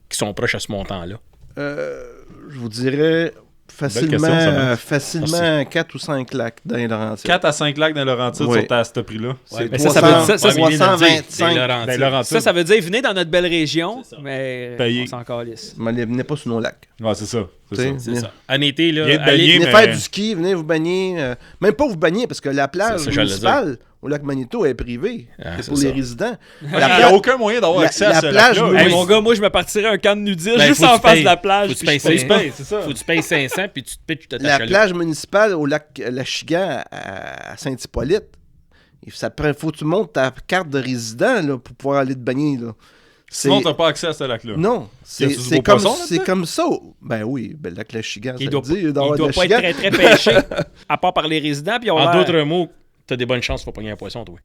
qui sont proches à ce montant-là? je vous dirais facilement, question, facilement 4 ou 5 lacs dans les Laurentides. 4 à 5 lacs dans les Laurentides Oui. sont à ce prix-là. C'est mais ça veut dire- ça, 325. Dans Laurentides. Ça veut dire venez dans notre belle région, C'est ça. mais Payez. on s'en calisse. Mais venez pas sur nos lacs. Ouais, c'est ça. C'est T'sais, ça. C'est ça. En été, là, Viens de allez- baigner. Venez mais- faire du ski, venez vous baigner. Même pas vous baigner, parce que la plage Ça, j'allais municipale au lac Manitou est privée. Ah, c'est c'est pour ça. les résidents. Il n'y a aucun moyen d'avoir accès à ce plage lac-là. Hey, Oui. mon gars, moi, je me partirais un camp de nudistes Ben, juste faut que en tu face payes. de la plage. Faut que tu puis payes je ça. paye. c'est ça. Faut que tu payes 500 puis tu te pitches ta La chaloupe. plage municipale au lac Lachigan à Saint-Hippolyte, faut que tu montes ta carte de résident là, pour pouvoir aller te baigner. Là. Sinon, tu n'as pas accès à ce lac-là. Non, Y a-tu du c'est beau comme, poisson, c'est là-dedans? comme ça. Ben oui, le lac Lachigan, ça Il le doit, dit, il doit y avoir doit de pas être Lachigan. très, très pêché, à part par les résidents. Puis on En a d'autres mots, t'as des bonnes chances pour pogner un poisson, toi.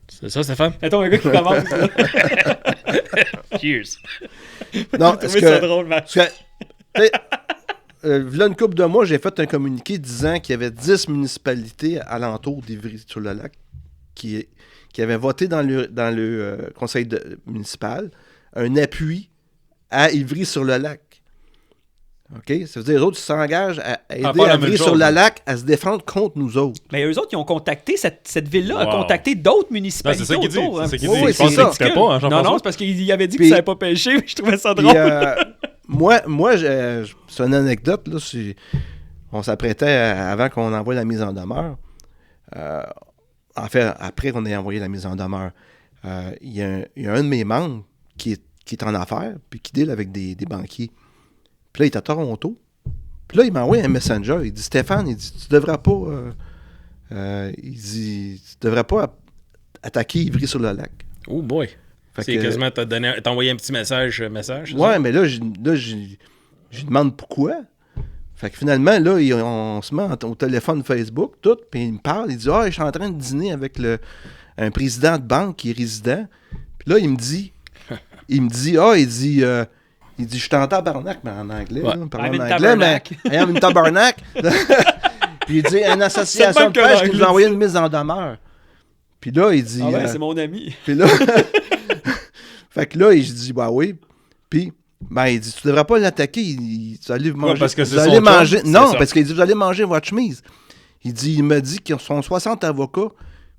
C'est ça, Stéphane? Mettons un gars qui commence. là. Cheers. Non, J'ai est-ce trouvé ça que... drôle, Max. Parce que, là, une couple de mois, j'ai fait un communiqué disant qu'il y avait 10 municipalités alentour d'Ivry-sur-le-Lac qui avaient voté dans le conseil municipal un appui à Ivry-sur-le-Lac. OK? Ça veut dire les autres s'engagent à aider pas la même Ivry-sur-le-Lac à se défendre contre nous autres. Mais eux autres, ils ont contacté, cette ville-là a Wow. contacté d'autres Ben, municipalités c'est ça qu'il dit. autour. C'est ça qu'il Oui, dit. oui, Je pense c'est ça. que c'était pas, hein, Non, non, c'est parce qu'il avait dit Puis- qu'il savait pas pêcher, mais je trouvais ça Puis, drôle. moi c'est une anecdote. Là, on s'apprêtait avant qu'on envoie la mise en demeure. En fait, après qu'on ait envoyé la mise en demeure, il y a un de mes membres qui est en affaires puis qui deal avec des banquiers. Puis là, il est à Toronto. Puis là, il m'a envoyé un messenger. Il dit, Stéphane, il dit, tu devrais pas attaquer Ivry-sur-le-Lac. Oh boy. Fait C'est que- quasiment t'as envoyé un petit message. C'est Ouais, ça? mais là, je demande pourquoi. Fait que finalement, là, on se met au téléphone Facebook, tout, puis il me parle, il dit « Ah, je suis en train de dîner avec un président de banque qui est résident. » Puis là, il me dit « je suis en tabarnak, mais en anglais, Ouais. là, parlant I'm in en anglais, mais tabarnak. I am in tabarnak. » Puis il dit « Une association de C'est le même pêche que qui nous l'anglais a envoyé une mise en demeure. » Puis là, il dit Ah ouais, c'est mon ami. puis là, fait que là, je dis, bah oui. Puis, il dit, tu devrais pas l'attaquer. Tu vas aller manger. parce que c'est vous son allez chum, manger. c'est Non, ça. parce qu'il dit, vous allez manger votre chemise. Il me dit qu'ils sont 60 avocats,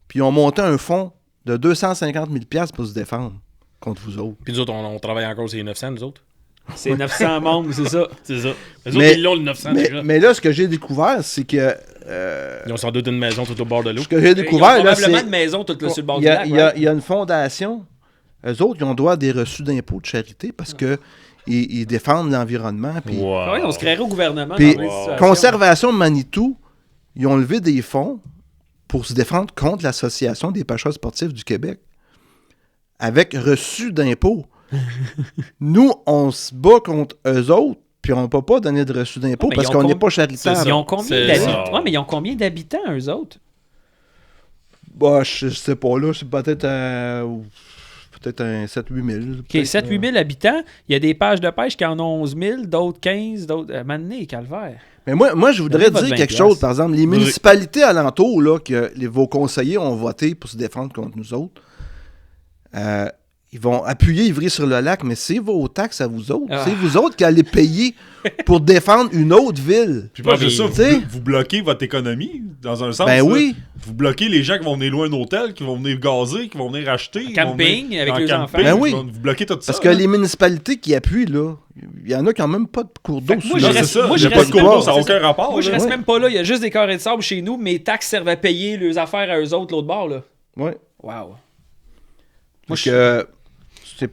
puis ils ont monté un fonds de 250 000$ pour se défendre contre vous autres. Puis nous autres, on travaille encore sur les 900, nous autres. C'est 900 membres, c'est ça. C'est ça. Eux Mais- autres, ils l'ont, le 900 déjà. Mais là, ce que j'ai découvert, c'est que. Ils ont sans doute une maison tout au bord de l'eau. Ce que j'ai Ils ont découvert, là, probablement c'est. une maison tout là, sur le bord Il du y a, lac. il y a- right? il y a une fondation. Eux autres, ils ont droit à des reçus d'impôts de charité parce que ils défendent l'environnement. Puis Wow. Ah oui, on se créerait au gouvernement. Puis, dans des situations. Conservation de Manitou, ils ont levé des fonds pour se défendre contre l'Association des pêcheurs sportifs du Québec avec reçu d'impôts. Nous, on se bat contre eux autres, puis on ne peut pas donner de reçu d'impôts Mais parce ils ont qu'on n'est com- pas charitable. Ils ont combien C'est d'habitants? ça. Ouais, mais ils ont combien d'habitants, eux autres? Bah, je sais pas, là, c'est peut-être peut-être un 7-8 000. OK, 7-8 000 habitants. Il y a des pages de pêche qui en ont 11 000, d'autres 15, d'autres... Mané, calvaire. Mais moi, je voudrais Donnez dire votre quelque 20$. chose. Par exemple, les municipalités alentours, là, que vos conseillers ont voté pour se défendre contre nous autres, ils vont appuyer Ivry-sur-le-Lac, mais c'est vos taxes à vous autres. Ah. C'est vous autres qui allez payer pour défendre une autre ville. Puis pas juste ça, t'sais. vous bloquez votre économie, dans un sens. Ben là. oui. Vous bloquez les gens qui vont venir louer un hôtel, qui vont venir gazer, qui vont venir acheter. qui vont Camping venir avec en les camping. enfants. Ben oui. Vous bloquez tout ça. Parce que les municipalités qui appuient, là, il y en a qui n'ont même pas de cours d'eau. Fait que moi, sous je le- Non, reste- c'est ça. moi, Il je n'y a pas de reste cours pas- d'eau, ça n'a c'est aucun rapport. Moi, je là. reste Ouais. même pas là. Il y a juste des carrés de sable chez nous. Mes taxes servent à payer leurs affaires à eux autres, l'autre bord, là. Ouais. Wow. Moi, Parce je... que c'est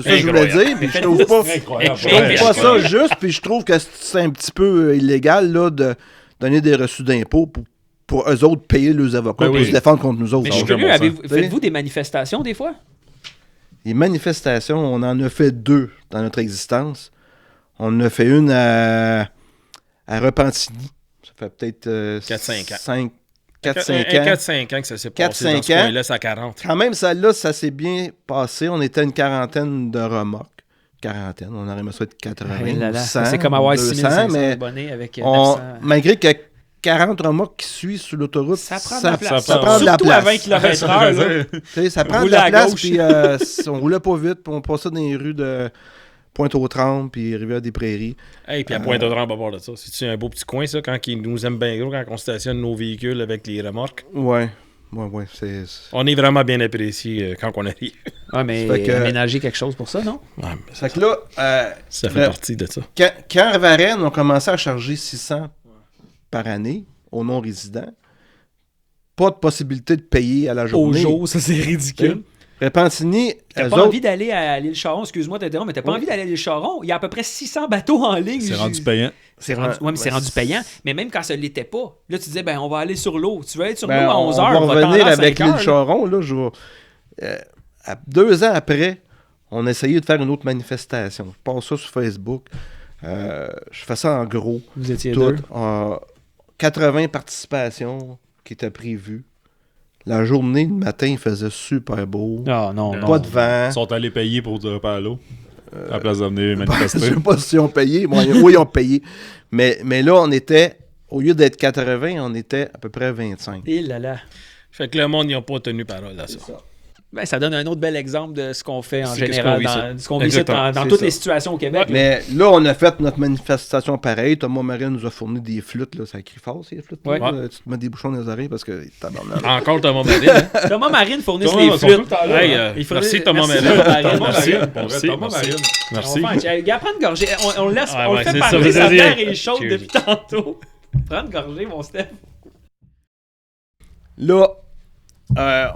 ça que je voulais dire, mais je trouve pas, Incroyable. je trouve Ouais. pas ça juste, puis je trouve que c'est un petit peu illégal là, de donner des reçus d'impôts pour eux autres payer leurs avocats Ben pour oui. se défendre contre nous autres. Mais je suis aucun curieux, bon sens. faites-vous des manifestations des fois? Les manifestations, on en a fait 2 dans notre existence. On en a fait une à Repentigny. Ça fait peut-être 4-5 ans. 4-5 ans. 4-5 ans que ça s'est 4-5 passé dans ce ans. coin-là, c'est à 40. Quand même, celle-là, ça s'est bien passé. On était une quarantaine de remorques. Quarantaine, on aurait aimé ça être 80, Eh là là, 100, c'est comme avoir 200, 6500 mais abonnés avec on- 900. malgré qu'il y a 40 remorques qui suivent sur l'autoroute, Ça prend de la place. ça prend de la Surtout à place. 20 km/h. Tu sais, ça prend de Rouler à la place, gauche. puis on roulait pas vite, puis on passait dans les rues de Pointe-aux-Trembles, puis Rivière-des-Prairies. Hey, puis à Pointe-aux-Trembles, à bord de ça. C'est-tu un beau petit coin, ça, quand ils nous aiment bien gros, quand on stationne nos véhicules avec les remorques? Ouais, c'est... On est vraiment bien apprécié quand on arrive. Ouais, mais Fait que- aménager quelque chose pour ça, non? Ouais, mais Fait que là, ça fait le- partie de ça. quand à Varennes, on commençait à charger 600 par année aux non-résidents, pas de possibilité de payer à la Au journée. jour, ça c'est ridicule. Repentigny, T'as eux pas autres, envie d'aller à l'île Charon, excuse-moi de t'interrompre, mais t'as pas Oui. envie d'aller à l'île Charon. Il y a à peu près 600 bateaux en ligne. C'est rendu payant. C'est rendu, ouais, mais c'est Ouais, rendu payant. Mais même quand ça l'était pas, là tu disais, ben on va aller sur l'eau. Tu veux être sur ben, l'eau à on 11h, va revenir à avec 5 l'île heures, là. Charon. Là, 2 ans après, on a essayé de faire une autre manifestation. Je passe ça sur Facebook. Je fais ça en gros. Vous étiez Tout, deux. 80 participations qui étaient prévues. La journée, le matin, il faisait super beau. Non, non, non. Pas de vent. Ils sont allés payer pour du repas à l'eau. À la place de venir Je manifester. sais pas s'ils ont payé. Bon, oui, ils ont payé. Mais là, on était, au lieu d'être 80, on était à peu près 25. Et là là. Fait que le monde, ils n'ont pas tenu parole à ça. Ben, ça donne un autre bel exemple de ce qu'on fait en C'est qu'est-ce général, qu'on vit ça. dans, ce qu'on vit ça Exactement, dans c'est toutes ça. les situations au Québec. Mais là, on a fait notre manifestation pareille. Thomas Marin nous a fourni des flûtes. Là. Ça crie fort, ces flûtes. Ouais. Là. Tu te mets des bouchons dans les oreilles parce que tabarnak. Encore Thomas Marine. Hein? Thomas Marine fournit Thomas, les ils sont tout le flûtes. temps là, Hey, hein. Il fournit- merci Thomas Merci, Marine. Thomas Marine. Thomas Marine. Merci, Thomas merci. Marine. Merci. On va faire- Gars, prends une gorgée. On le laisse, Ouais, on ouais, le fait c'est parler. ça, Sa vas-y. bière est chaude Cheers. depuis tantôt. Prends une gorgée, mon Steph. Là,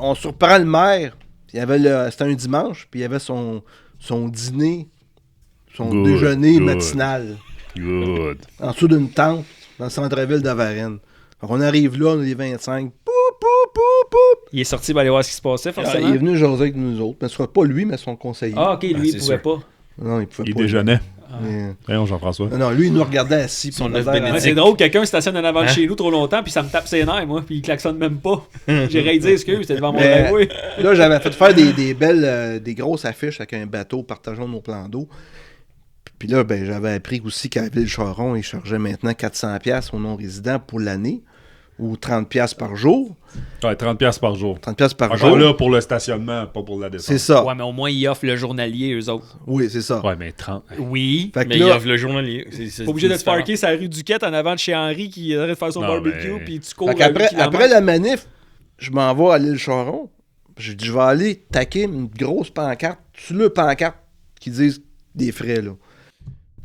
on surprend le maire. Il y avait c'était un dimanche, puis il y avait son dîner, son Good, déjeuner good. matinal, Good. en dessous d'une tente, dans le centre-ville de Varennes. Donc, on arrive là, on est les 25. Poup, poup, poup, poup. Il est sorti, il va aller voir ce qui se passait, Il forcément. est venu jaser avec nous autres. Mais ce sera pas lui, mais son conseiller. Ah, ok, lui, Ah, il c'est pouvait sûr. pas. Non, il pouvait Il pas. déjeunait. Mais- Voyons, Jean-François. Non, lui, il nous regardait assis. Son puis il œuf faisait- bénédicte. Ouais, c'est drôle, quelqu'un stationne en avant de Hein? chez nous trop longtemps, puis ça me tape ses nerfs, moi, puis il klaxonne même pas. J'ai rien dit, excuse, c'était devant mon Mais- driveway. Là, j'avais fait faire des belles, des grosses affiches avec un bateau partageant nos plans d'eau. Puis là, ben, j'avais appris aussi qu'à Ville-Charon, ils chargeaient maintenant 400$ aux non-résidents pour l'année, ou 30$ par jour. Ouais, 30$ par jour. 30$ par Encore jour. là, pour le stationnement, pas pour la descente. C'est ça. Ouais, mais au moins, ils offrent le journalier, eux autres. Oui, c'est ça. Ouais, mais 30. Oui. Fait que Mais il là, offre le journalier. C'est Pas obligé de te différent. parker sur la rue Duquette en avant de chez Henri qui arrête de faire son Non, barbecue, mais- puis tu cours fait à qu'après 8 kilomètres. après la manif, je m'en vais à l'île Charon. J'ai dit, je vais aller taquer une grosse pancarte, sur le pancarte qui disent des frais, là.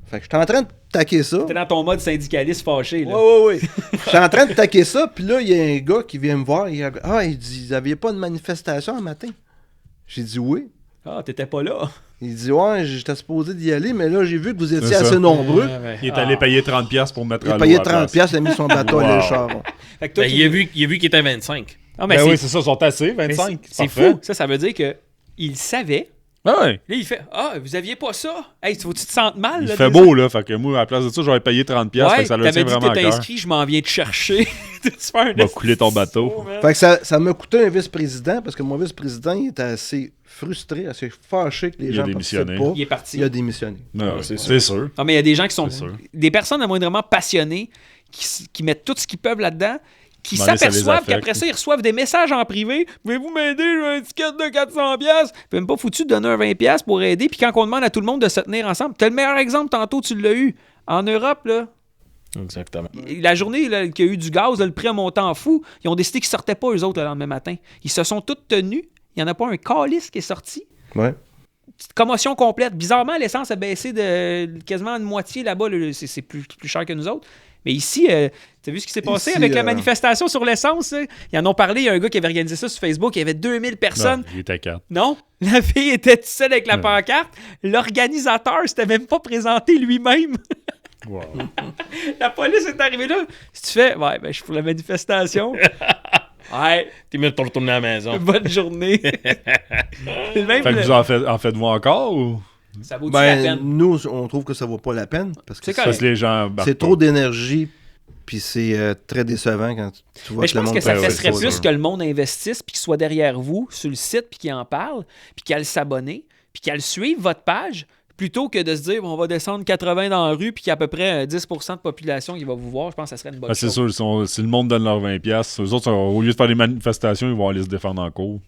Fait que j'étais en train de taquer ça. T'es dans ton mode syndicaliste fâché, là. Oui. J'étais en train de taquer ça, puis là, il y a un gars qui vient me voir. Il dit, vous n'aviez pas de manifestation un matin? J'ai dit oui. Ah, t'étais pas là. Il dit, ouais, j'étais supposé d'y aller, mais là, j'ai vu que vous étiez C'est ça. assez nombreux. Il est allé payer 30$ pour mettre Il à a l'eau payé à la place. 30$, il a mis son bateau à Wow. l'île Charon. Fait que toi, Ben, tu- il a vu qu'il était 25. Ah, mais Ben c'est oui, c'est ça, ils sont assez, mais 25. c'est Parfait. fou. Ça veut dire que il savait Ah ouais. Là, il fait « Ah, vous aviez pas ça? Hey, faut-tu te sentir mal? » Il là, fait beau, là. Fait que moi, à la place de ça, j'aurais payé 30$. Fait Ouais, que ça le t'avais tient dit vraiment que à t'es cœur. inscrit, je m'en viens te chercher. Tu fais un Va couler ton bateau. saut, man. Fait que ça m'a coûté un vice-président parce que mon vice-président, il était assez frustré, assez fâché que les Il a gens démissionné. participent pas. Il est parti. Il a démissionné. Ouais, c'est c'est sûr. Non, mais il y a des gens qui sont... C'est sûr. Des personnes moindrement passionnées qui mettent tout ce qu'ils peuvent là-dedans, qui Demander, ça les s'aperçoivent affecte. qu'après ça, ils reçoivent des messages en privé. « Pouvez-vous m'aider? J'ai un ticket de 400$. » Puis même pas foutu de donner un 20$ pour aider. Puis quand on demande à tout le monde de se tenir ensemble, t'as le meilleur exemple tantôt, tu l'as eu. En Europe, là, Exactement. la journée là, qu'il y a eu du gaz, là, le prix a monté en fou. Ils ont décidé qu'ils sortaient pas, eux autres, le lendemain matin. Ils se sont tous tenus. Il n'y en a pas un calice qui est sorti. Ouais. Petite commotion complète. Bizarrement, l'essence a baissé de quasiment une moitié là-bas. Là, c'est plus cher que nous autres. Mais ici, t'as vu ce qui s'est passé Ici, avec la manifestation sur l'essence? Là? Ils en ont parlé. Il y a un gars qui avait organisé ça sur Facebook. Il y avait 2000 personnes. Non, il était 4. Non, la fille était toute seule avec la pancarte. L'organisateur s'était même pas présenté lui-même. Wow. La police est arrivée là. Si tu fais, ouais, ben, je suis pour la manifestation. Ouais, T'es mieux de te retourner à la maison. bonne journée. C'est le même, Fait que là. vous en faites-vous encore ou? Ça vaut-tu la Ben, peine? nous, on trouve que ça vaut pas la peine parce que C'est Parce que les gens. c'est trop d'énergie puis c'est très décevant quand tu vois Mais que je le pense monde que ça ouais, fesserait c'est plus sûr. que le monde investisse puis qu'il soit derrière vous sur le site puis qu'il en parle puis qu'il aille s'abonner puis qu'il aille suivre votre page plutôt que de se dire on va descendre 80 dans la rue puis qu'il y a à peu près 10% de population qui va vous voir. Je pense que ça serait une bonne Ah, c'est chose. sûr, si le monde donne leur 20$, eux autres, au lieu de faire des manifestations, ils vont aller se défendre en cours.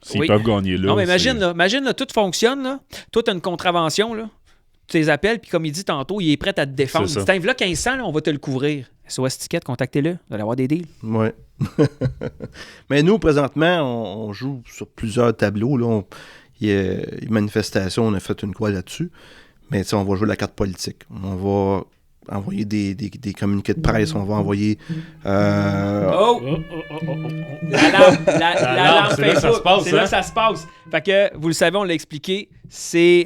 S'ils Oui. peuvent gagner là. Non, mais c'est- imagine, là, tout fonctionne. Là. Toi, tu as une contravention. Là. Tu les appelles, puis comme il dit tantôt, il est prêt à te défendre. C'est Il ça. dit, là, 1500, là, on va te le couvrir. SOS Ticket, contactez-le. Vous allez avoir des deals. Ouais. Mais nous, présentement, on joue sur plusieurs tableaux. Là. Il y a une manifestation, on a fait une quoi là-dessus. Mais on va jouer la carte politique. On va envoyer des communiqués de presse, on va envoyer... Oh! L'alarme c'est là que ça Facebook. se passe, C'est là hein? que ça se passe. Fait que, vous le savez, on l'a expliqué, c'est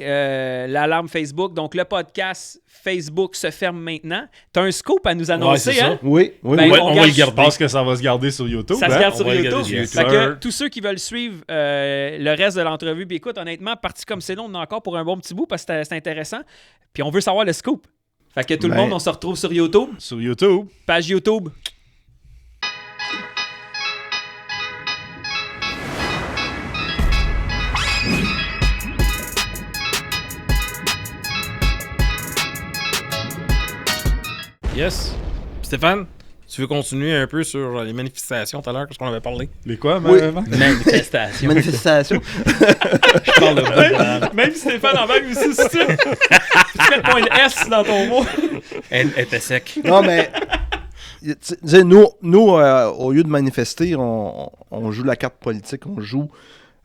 l'alarme Facebook. Donc, le podcast Facebook se ferme maintenant. Tu as un scoop à nous annoncer, c'est ça. hein? Oui, oui, Ben, oui. on va garde- le Je garder. pense que ça va se garder sur YouTube. Ça se hein? garde On sur va regarder YouTube. sur Fait YouTube. que tous ceux qui veulent suivre le reste de l'entrevue, puis écoute, honnêtement, parti comme c'est long, on en a encore pour un bon petit bout parce que c'est intéressant. Puis on veut savoir le scoop. Fait que tout le Ben- monde, on se retrouve sur YouTube. Sur YouTube. Page YouTube. Yes. Stéphane, tu veux continuer un peu sur les manifestations tout à l'heure, qu'est-ce qu'on avait parlé? Les quoi, Oui. Max? Manifestations. Manifestation. Je parle de Même Stéphane en vague aussi, c'est ça. Tu fais le point de S dans ton mot. Elle était sec. Non, mais... tu sais, nous au lieu de manifester, on joue la carte politique, on joue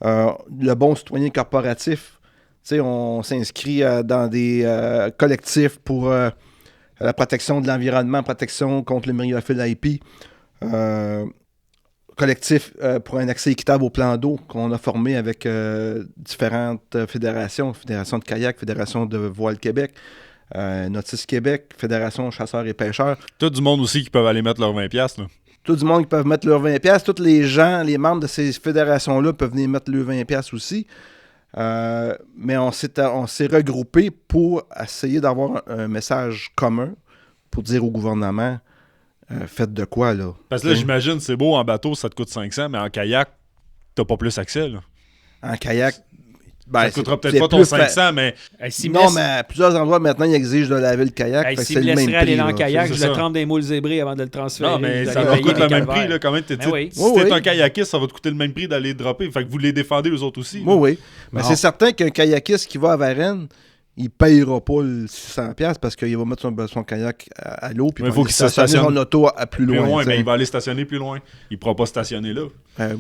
le bon citoyen corporatif. Tu sais, on s'inscrit dans des collectifs pour la protection de l'environnement, protection contre le myriophylle IP, collectif pour un accès équitable au plan d'eau qu'on a formé avec différentes fédérations, Fédération de kayak, Fédération de voile Québec, Nautis Québec, Fédération chasseurs et pêcheurs. Tout du monde aussi qui peuvent aller mettre leurs 20$. Là. Tout du monde qui peuvent mettre leurs 20$. Tous les gens, les membres de ces fédérations-là peuvent venir mettre leurs 20$ aussi. Mais on s'est regroupés pour essayer d'avoir un message commun pour dire au gouvernement faites de quoi, là. Parce que là, j'imagine, c'est beau, en bateau, ça te coûte 500, mais en kayak, t'as pas plus accès. Là. En kayak, ben, ça te coûtera c'est peut-être pas ton plus 500, mais Non, mais à plusieurs endroits, maintenant, ils exigent de laver le kayak. fait que Si c'est me le même laisserait aller prix, dans le là. kayak, c'est je ça. le trempe des moules zébrés avant de le transférer. non, mais Vous ça allez va payer coûter des le même calvaires. prix. Là, quand même, Ben oui. Si Oui, t'es oui. un kayakiste, ça va te coûter le même prix d'aller dropper. Fait que vous les défendez, eux autres aussi. Oui, oui. Mais Non. c'est certain qu'un kayakiste qui va à Varennes, il ne payera pas le 600$ parce qu'il va mettre son kayak à l'eau puis Mais il faut va qu'il se stationner stationne son auto à plus Plus loin. loin, tu sais. mais il va aller stationner plus loin. Il pourra pas stationner là.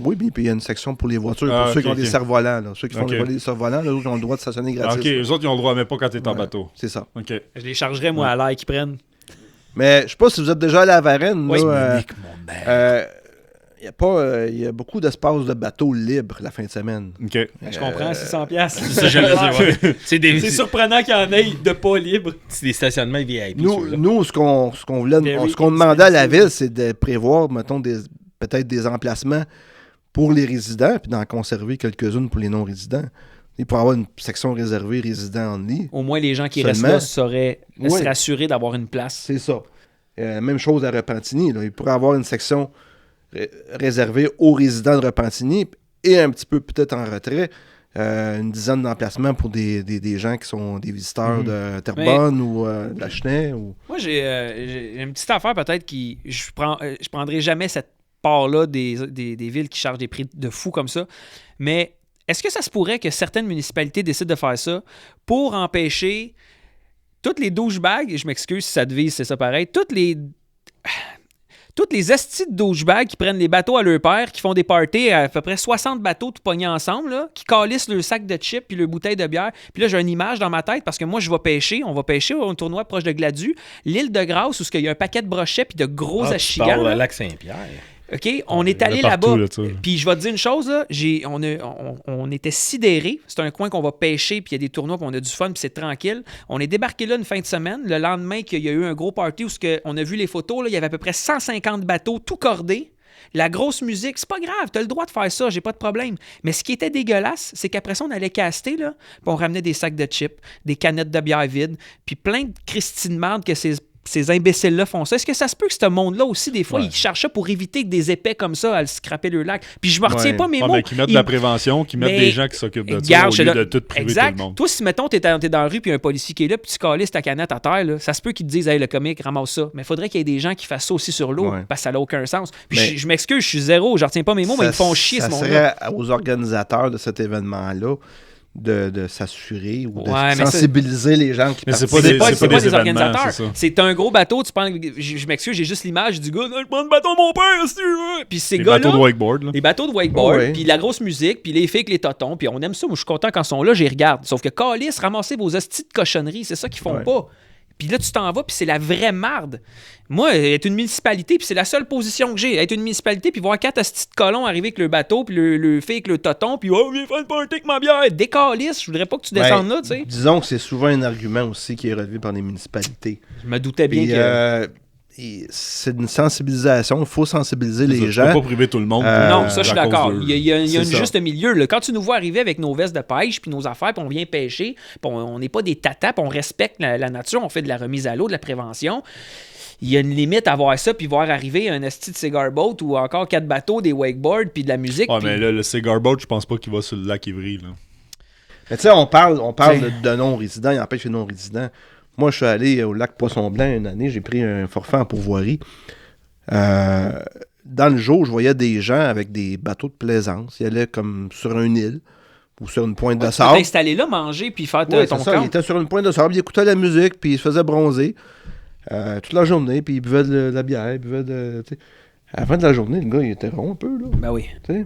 Oui, puis il y a une section pour les voitures, pour Ah, ceux ok, qui ont ok. des cerfs-volants. Là. Ceux qui font Ok. des cerfs-volants, les autres ont le droit de stationner Ah, gratis. ok, eux autres, ils ont le droit, mais pas quand t'es en Ouais. bateau. C'est ça. Ok. Je les chargerais, moi, à l'air qu'ils prennent. Mais je sais pas si vous êtes déjà allé à Varennes. Oui. là, il y a beaucoup d'espace de bateaux libres la fin de semaine. Ok. Je comprends, 600$. C'est ça, j'allais dire. Ouais. C'est surprenant qu'il y en ait de pas libres. C'est des stationnements VIP. Nous, ceux-là. nous ce qu'on voulait, Very ce qu'on demandait à la expensive. ville, c'est de prévoir, mettons, peut-être des emplacements pour les résidents, puis d'en conserver quelques-unes pour les non-résidents. Il pourrait avoir une section réservée résident only. Au moins, les gens qui Seulement. restent là seraient Oui. rassurés d'avoir une place. C'est ça. Même chose à Repentigny. Là. Il pourrait avoir une section réservée aux résidents de Repentigny et un petit peu peut-être en retrait. Une dizaine d'emplacements pour des gens qui sont des visiteurs de Terrebonne ou de la Chenay. Ou... Moi, j'ai une petite affaire peut-être qui... Je prendrai jamais cette part-là des villes qui chargent des prix de fou comme ça. Mais est-ce que ça se pourrait que certaines municipalités décident de faire ça pour empêcher toutes les douchebags, et je m'excuse si ça devise, c'est ça pareil, toutes les estis de douchebags qui prennent les bateaux à leur père, qui font des parties à peu près 60 bateaux tout pognés ensemble, là, qui calissent leur sac de chips puis leur bouteille de bière. Puis là, j'ai une image dans ma tête parce que moi, je vais pêcher. On va pêcher au tournoi proche de Gladu, l'île de Grâce, où il y a un paquet de brochets puis de gros achigans. Tu parles là. de lac Saint-Pierre. OK, on est allé partout, là-bas. là, tu sais. Puis je vais te dire une chose, là, on était sidérés. C'est un coin qu'on va pêcher, puis il y a des tournois, puis on a du fun, puis c'est tranquille. On est débarqué là une fin de semaine. Le lendemain, qu'il y a eu un gros party où on a vu les photos, là, il y avait à peu près 150 bateaux, tout cordés. La grosse musique, c'est pas grave, t'as le droit de faire ça, j'ai pas de problème. Mais ce qui était dégueulasse, c'est qu'après ça, on allait caster, là, puis on ramenait des sacs de chips, des canettes de bière vides, puis plein de Christine marde que ces imbéciles-là font ça. Est-ce que ça se peut que ce monde-là aussi, des fois, ils cherchent ça pour éviter que des épais comme ça à scraper le lac? Puis je me retiens pas mes mots. Mais qui mettent de la prévention, qui mettent des gens qui s'occupent de ça Garde, au lieu de tout priver exact. tout le monde. Toi, si, mettons, t'es dans la rue puis un policier qui est là puis tu calisses ta canette à terre, là, ça se peut qu'ils te disent « Hey, le comique, ramasse ça. » Mais il faudrait qu'il y ait des gens qui fassent ça aussi sur l'eau parce que ça n'a aucun sens. Puis je m'excuse, je suis zéro, je retiens pas mes mots, mais ils me font chier ce monde-là. Ça serait aux organisateurs de cet événement-là de s'assurer ou de mais sensibiliser les gens qui c'est participent. C'est pas des événements, organisateurs. c'est ça. C'est un gros bateau, tu penses, je m'excuse, j'ai juste l'image du gars, je prends le bateau de mon père, c'est puis ces Les gars-là, bateaux de wakeboard, là. les bateaux de wakeboard, Ouais. puis la grosse musique, puis les filles avec les totons, puis on aime ça, moi je suis content quand ils sont là, j'y regarde. Sauf que calice, ramassez vos hosties de cochonneries, c'est ça qu'ils font pas. Puis là, tu t'en vas, puis c'est la vraie marde. Moi, être une municipalité, puis c'est la seule position que j'ai. Être une municipalité, puis voir 4 hosties de colons arriver avec le bateau, puis le fait avec le toton, puis « Oh, viens faire une party avec ma bière! » Décalisse, je voudrais pas que tu descendes là, tu sais. Disons que c'est souvent un argument aussi qui est relevé par les municipalités. Je me doutais bien Puis, que... c'est une sensibilisation. Il faut sensibiliser les Tu gens. peux pas priver tout le monde. Non, ça, je suis à cause d'accord. de- Il y a C'est une ça. juste milieu. Là. Quand tu nous vois arriver avec nos vestes de pêche puis nos affaires, puis on vient pêcher, puis on n'est pas des tatas, puis on respecte la nature, on fait de la remise à l'eau, de la prévention. Il y a une limite à voir ça, puis voir arriver un esti de cigar boat ou encore 4 bateaux, des wakeboards, puis de la musique. Ouais, puis- mais là, le cigar boat, je pense pas qu'il va sur le lac Ivry, là. Mais tu sais, on parle T'sais. de non-résidents, il empêche les non-résidents. Moi, je suis allé au lac Poisson-Blanc une année, j'ai pris un forfait en pourvoirie. Dans le jour, je voyais des gens avec des bateaux de plaisance. Ils allaient comme sur une île ou sur une pointe de tu peux sable. t'installer là, manger, puis faire Ouais, ton c'est ça, camp. ils étaient sur une pointe de sable, ils écoutaient la musique, puis ils se faisaient bronzer toute la journée, puis ils buvaient de la bière, ils buvaient de... tu sais. À la fin de la journée, le gars, il était rond un peu, là. Ben oui. Tu sais.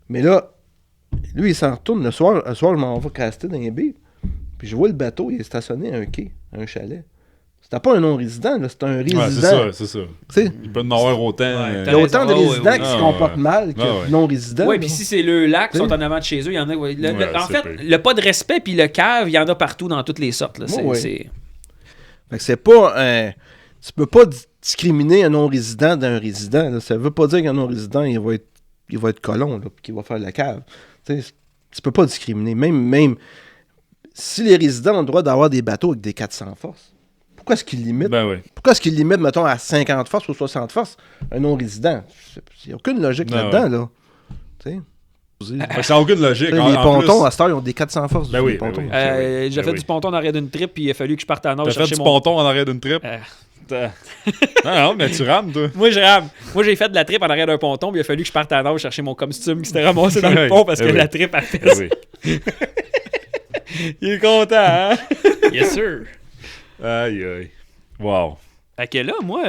Mais là, lui, il s'en retourne. Le soir, je m'en vais caster dans les baies. Puis je vois le bateau, il est stationné à un quai, à un chalet. C'était pas un non-résident, là, c'était un résident. Ouais, c'est ça. Tu sais, Il peut en avoir autant. Ouais, il y a autant de raison. résidents Ouais, qui ouais. se Ah, comportent ouais. mal que Ah, ouais. de non-résidents. Oui, là. puis si c'est le lac qui sont T'sais. en avant de chez eux, il y en a. En c'est fait, pire. le pas de respect puis le cave, il y en a partout dans toutes les sortes. Là. Ouais. C'est- Fait que c'est pas un... Tu peux pas discriminer un non-résident d'un résident. Là. Ça veut pas dire qu'un non-résident, il va être colon, là, puis qu'il va faire la cave. Tu sais, tu peux pas discriminer. Même si les résidents ont le droit d'avoir des bateaux avec des 400 forces, pourquoi est-ce qu'ils limitent Ben oui. Pourquoi est-ce qu'ils limitent, mettons, à 50 forces ou 60 forces un non-résident? Il n'y a aucune logique Non, là-dedans, là. Tu sais? Fait que ça n'a aucune logique. Les En pontons, plus, à cette heure, ils ont des 400 forces. Ben les oui, ben pontons. oui. J'ai Ben fait oui. du ponton en arrière d'une trip, puis il a fallu que je parte à nord T'as fait chercher du mon... ponton en arrière d'une trip? Non, mais tu rames, toi. Moi, je rame. Moi, j'ai fait de la trip en arrière d'un ponton, puis il a fallu que je parte à nord chercher mon costume qui s'était ramassé dans le Ouais, pont parce que ben oui. la trip a fait Ben ça. oui. Il est content, hein? Yes, sir. Aïe, aïe. Wow. Fait que là, moi,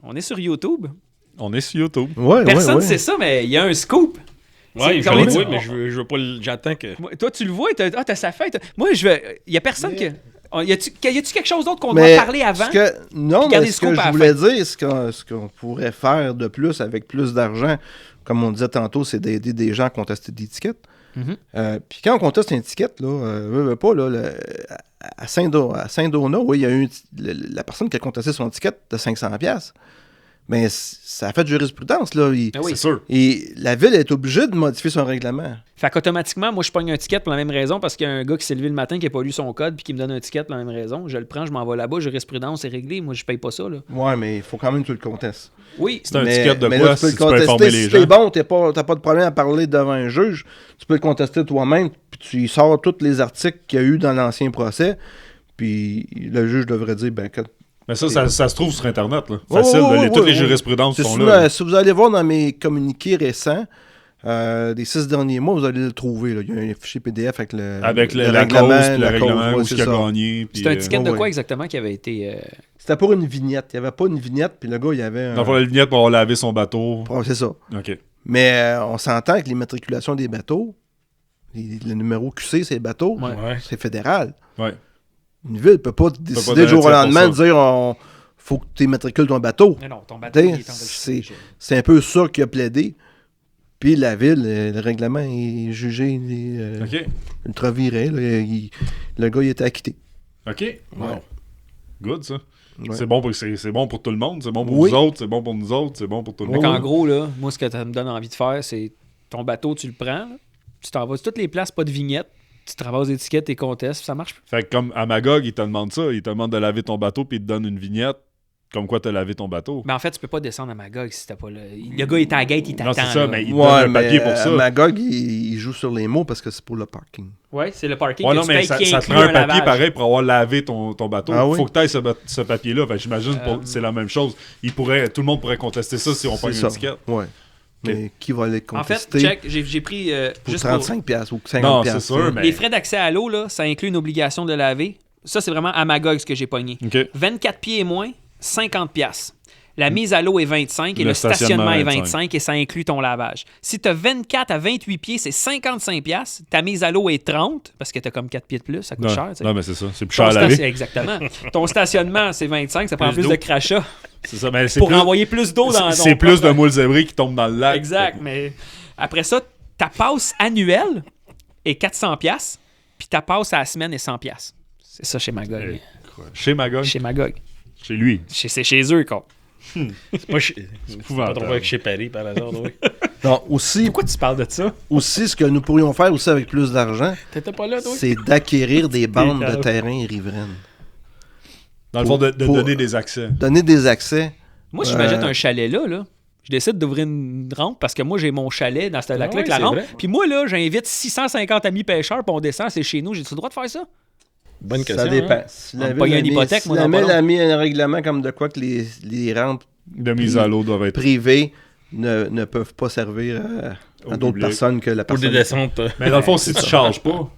on est sur YouTube. On est sur YouTube. Ouais, Personne ouais. sait ça, mais il y a un scoop. Ouais, C'est- on est- oui, mais je veux pas j'attends que. Moi, toi, tu le vois, t'as sa fête. Moi, il y a personne qui... Y a-tu quelque chose d'autre qu'on Mais doit parler avant? Non, Puis garder mais le ce que scoop à je la voulais dire, ce qu'on pourrait faire de plus avec plus d'argent, comme on disait tantôt, c'est d'aider des gens à contester des tickets. Mhm. Puis quand on conteste une étiquette, là, veux pas, là, à Saint-Donat, oui, il y a eu la personne qui a contesté son ticket de 500$. Mais ça a fait jurisprudence, là. Ah oui. C'est sûr. Et la ville est obligée de modifier son règlement. Fait qu'automatiquement, moi, je pogne un ticket pour la même raison parce qu'il y a un gars qui s'est levé le matin qui n'a pas lu son code puis qui me donne un ticket pour la même raison. Je le prends, je m'en vais là-bas, jurisprudence, c'est réglé. Moi, je paye pas ça, là. Ouais, mais il faut quand même que tu le contestes. Oui. C'est un ticket de mais quoi là, tu peux si le tu peux informer contester. les Si gens? t'es bon, t'as pas de problème à parler devant un juge. Tu peux le contester toi-même, puis tu sors tous les articles qu'il y a eu dans l'ancien procès. Puis le juge devrait dire, Mais ça se trouve sur Internet, là. Ouais, Facile, ouais, là, ouais, toutes les ouais. jurisprudences C'est sont sûr, là. si vous allez voir dans mes communiqués récents, des 6 derniers mois, vous allez le trouver. Là. Il y a un fichier PDF avec le La cause, puis le la règlement, cause, où il a gagné. puis, C'est un ticket de ouais. quoi exactement qui avait été. C'était pour une vignette. Il n'y avait pas une vignette, puis le gars, il y avait Dans le fond, la vignette pour avoir lavé son bateau. C'est ça. OK. Mais on s'entend que les matriculations des bateaux, le numéro QC, ces bateaux, Ouais. c'est fédéral. Ouais. Une ville ne peut pas décider donner du jour au un tiers lendemain de pour dire faut que tu immatricules ton bateau. Non, ton bateau, il est enregistré. C'est un peu ça qu'il a plaidé. Puis la ville, le règlement est jugé OK. ultra viré. Là, le gars, il était acquitté. OK. Ouais. Good, ça. Ouais. C'est bon pour tout le monde. C'est bon pour Oui. vous autres. C'est bon pour nous autres. C'est bon pour tout le Donc, monde. en gros, là, moi, ce que ça me donne envie de faire, c'est ton bateau, tu le prends, là, tu t'en vas sur toutes les places, pas de vignette, tu travailles l'étiquette et contestes, ça marche. Fait que comme à Magog, il te demande ça. Il te demande de laver ton bateau puis il te donne une vignette comme quoi t'as lavé ton bateau. Mais en fait, tu peux pas descendre à Magog si t'as pas le gars est à la gate, il t'attend. Non, c'est ça, là. mais il te donne un papier pour ça. Magog, il joue sur les mots parce que c'est pour le parking. Ouais, c'est le parking Ouais, que non, tu mais payes ça qui te inclut prend un papier lavage. pareil pour avoir lavé ton bateau. Ah oui? Faut que tu aies ce papier-là. Fait que j'imagine c'est la même chose. Tout le monde pourrait contester ça si on prend C'est une ça. étiquette. Ouais. Mais qui va les En fait, contester check, j'ai pris pour juste 35$ piastres ou 50$? Non, c'est piastres, sûr, là. mais- les frais d'accès à l'eau, là, ça inclut une obligation de laver. Ça, c'est vraiment à Magog ce que j'ai pogné. OK. 24 pieds et moins, 50$. La mise à l'eau est 25 et Le le stationnement est 25. 25 et ça inclut ton lavage. Si tu as 24 à 28 pieds, c'est 55$. Ta mise à l'eau est 30 parce que tu as comme 4 pieds de plus, ça coûte Non, cher. tu sais. non, mais c'est ça. C'est plus Ton cher à laver. Exactement. Ton stationnement, c'est 25, ça prend Plus plus d'eau. de crachats C'est ça, mais c'est pour plus- envoyer plus d'eau dans ton C'est plus de propre- moules zébrés qui tombent dans le lac. Exact, mais après ça, ta passe annuelle est 400$, puis ta passe à la semaine est 100$. C'est ça chez Magog. Eh, Chez Magog. Chez Magog. Chez lui. C'est chez eux, quoi. C'est pas épouvantable. trop que chez Paris, par hasard, oui. Non, aussi, Pourquoi tu parles de ça? ce que nous pourrions faire aussi avec plus d'argent, T'étais pas là, toi? c'est d'acquérir des bandes de grave. terrain riveraines. Dans le fond, de Pour- donner des accès. Donner des accès. Moi, si je m'achète un chalet là, je décide d'ouvrir une rampe parce que moi, j'ai mon chalet dans ce lac-là avec la ouais, rampe. c'est vrai. Puis moi, là, j'invite 650 amis pêcheurs, puis on descend, c'est chez nous. J'ai-tu le droit de faire ça? Bonne question. Ça dépend. hein? Si On la me ville pogne a une mis- hypothèque, si moi, la dans pas ville long. a mis un règlement comme de quoi que les rampes De mise à l'eau doivent être. privées ne peuvent pas servir Au à d'autres public. personnes que la Pour des personne. descentes. Mais dans le fond, si tu charges pas.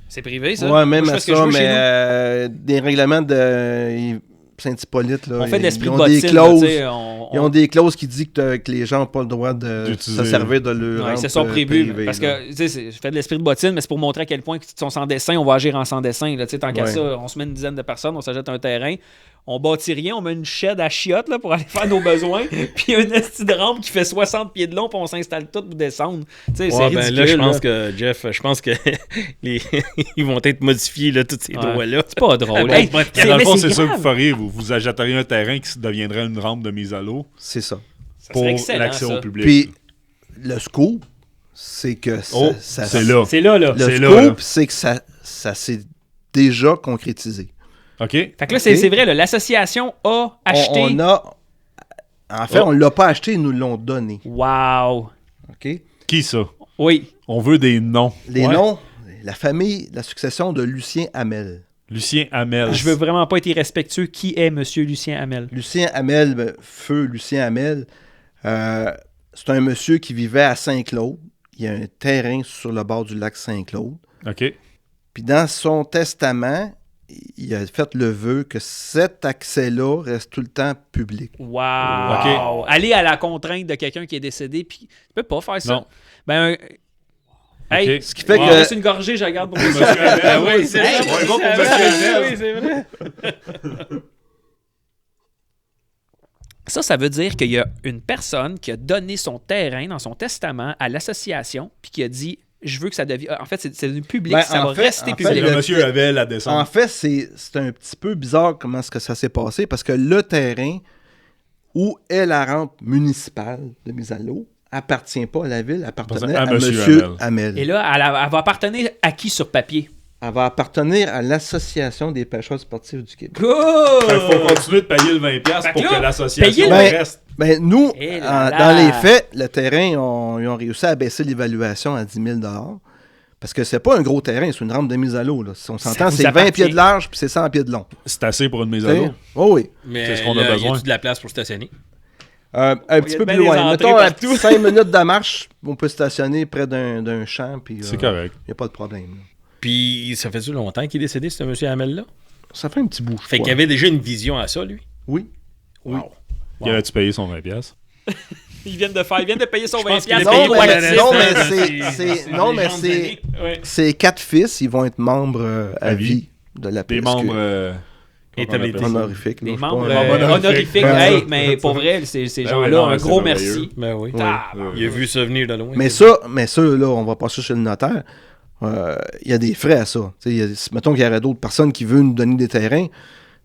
C'est privé, ça? Ouais, même Moi, je à fais ce que je ça, veux chez mais nous. des règlements de Saint-Hippolyte, là, On fait de l'esprit ils de ont des bottine. clauses. là, tu sais, Ils ont des clauses qui disent que les gens n'ont pas le droit de D'utiliser. se servir de leur Ouais, rampe c'est son prévu. privée, Parce là. que, tu sais, je fais de l'esprit de bottine, mais c'est pour montrer à quel point que sont sans dessin, on va agir en sans dessin. Là, tu sais, tant qu'à Ouais. ça, on se met une dizaine de personnes, on s'achète un terrain, on bâtit rien, on met une shed à chiottes là, pour aller faire nos besoins, puis un esti de rampe qui fait 60 pieds de long, puis on s'installe tout pour descendre. Tu sais, c'est Ouais, ridicule. ben là, je pense là. que, Jeff, ils vont être modifiés, là, tous ces Ouais. droits-là. C'est pas drôle. Hey, Hey, dans le Dans le fond, mais c'est ça que grave. vous feriez. Vous achèteriez un terrain qui deviendrait une rampe de mise à l'eau C'est ça. Ça pour serait excellent, l'accès ça. au public. Puis le scoop, c'est que Oh, c'est là. C'est là, là. Le c'est là, scoop, c'est que ça s'est déjà concrétisé. OK? Fait que là, c'est vrai, là, l'association a acheté. On a... En fait, Oh. on ne l'a pas acheté, ils nous l'ont donné. Wow. OK? Qui ça? Oui. On veut des noms. Les Ouais. noms, la famille, la succession de Lucien Hamel. Lucien Hamel. Je veux vraiment pas être irrespectueux. Qui est Monsieur Lucien Hamel? Lucien Hamel, feu Lucien Hamel, c'est un monsieur qui vivait à Saint-Claude. Il y a un terrain sur le bord du lac Saint-Claude. OK. Puis dans son testament, il a fait le vœu que cet accès-là reste tout le temps public. Wow. OK. Aller à la contrainte de quelqu'un qui est décédé, puis tu peux pas faire ça. Non. Ben, hey, OK. Ce qui fait wow. que... Laisse une gorgée, je regarde pour Monsieur Hamel, Ah oui, oui, c'est hey, vrai. on y va pour C'est Monsieur vrai. Hamel. Oui, c'est vrai. Ça veut dire qu'il y a une personne qui a donné son terrain dans son testament à l'association, puis qui a dit je veux que ça devienne. En fait, c'est devenu public, Ben, ça en va fait- rester en fait, public. Le monsieur avait la En descente. fait, c'est un petit peu bizarre comment est-ce que ça s'est passé, parce que le terrain où est la rampe municipale de mise à l'eau, appartient pas à la ville, appartenait À à Monsieur M. Hamel. Et là, elle va appartenir à qui sur papier? Elle va appartenir à l'Association des pêcheurs sportifs du Québec. Oh! Il faut continuer de payer le 20$ Fait pour que que là, l'association payer le- reste. Ben, nous, Eh là là. dans les faits, le terrain, ils ont réussi à baisser l'évaluation à 10 000 $. Parce que c'est pas un gros terrain, c'est une rampe de mise à l'eau. Là. Si on s'entend, vous c'est 20 appartient. pieds de large puis c'est 100 pieds de long. C'est assez pour une mise à l'eau. Oh oui. Mais C'est ce qu'on a là, besoin. Y a-tu de la place pour stationner? Un y a petit peu bien plus des loin. entrées Mettons, partout. 5 minutes de marche, on peut stationner près d'un champ. C'est correct. Il n'y a pas de problème. Là. Puis ça fait-tu longtemps qu'il est décédé, ce monsieur Hamel-là? Ça fait un petit bout. je Fait qu'il crois. avait déjà une vision à ça, lui. Oui. Wow. Il avait-tu payé son 20$? Ils viennent de payer son Je pense 20$. qu'il est Non, payé mais- au actif, non, mais hein, c'est- non, mais légende c'est- d'année. Ouais. Ces 4 fils, ils vont être membres à À vie vie. de la Des PSQ. membres... Et t'as été- honorifiques. Des là, membres je sais pas, honorifiques. Ouais. Hey, mais pour vrai, ces Ben gens-là, ouais, non, un c'est gros merveilleux. merci. Ben oui. Ah, Il a vu ça venir de loin. Mais ça, là, on va passer chez le notaire. Il y a des frais à ça. Tu sais, mettons qu'il y aurait d'autres personnes qui veulent nous donner des terrains.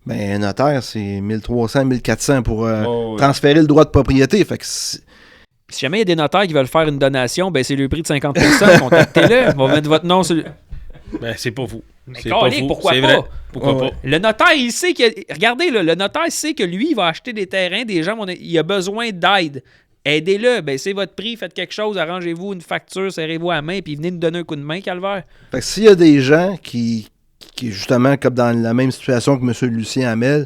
Ben, un notaire, c'est 1300, 1400 pour ouais. transférer le droit de propriété. Fait que c'est- Si jamais il y a des notaires qui veulent faire une donation, ben c'est le prix de 50%. Contactez-le. On va mettre votre nom sur le... Ben, c'est pas vous. C'est calé, pas vous. pourquoi C'est pas? vrai. Pourquoi Ouais. pas? Le notaire, il sait que... Regardez, là, le notaire sait que lui, il va acheter des terrains, des gens, il a besoin d'aide. Aidez-le. Ben, c'est votre prix. Faites quelque chose. Arrangez-vous une facture. Serrez-vous à la main. Puis venez nous donner un coup de main, Calvaire. Fait que s'il y a des gens qui, justement, comme dans la même situation que M. Lucien Hamel,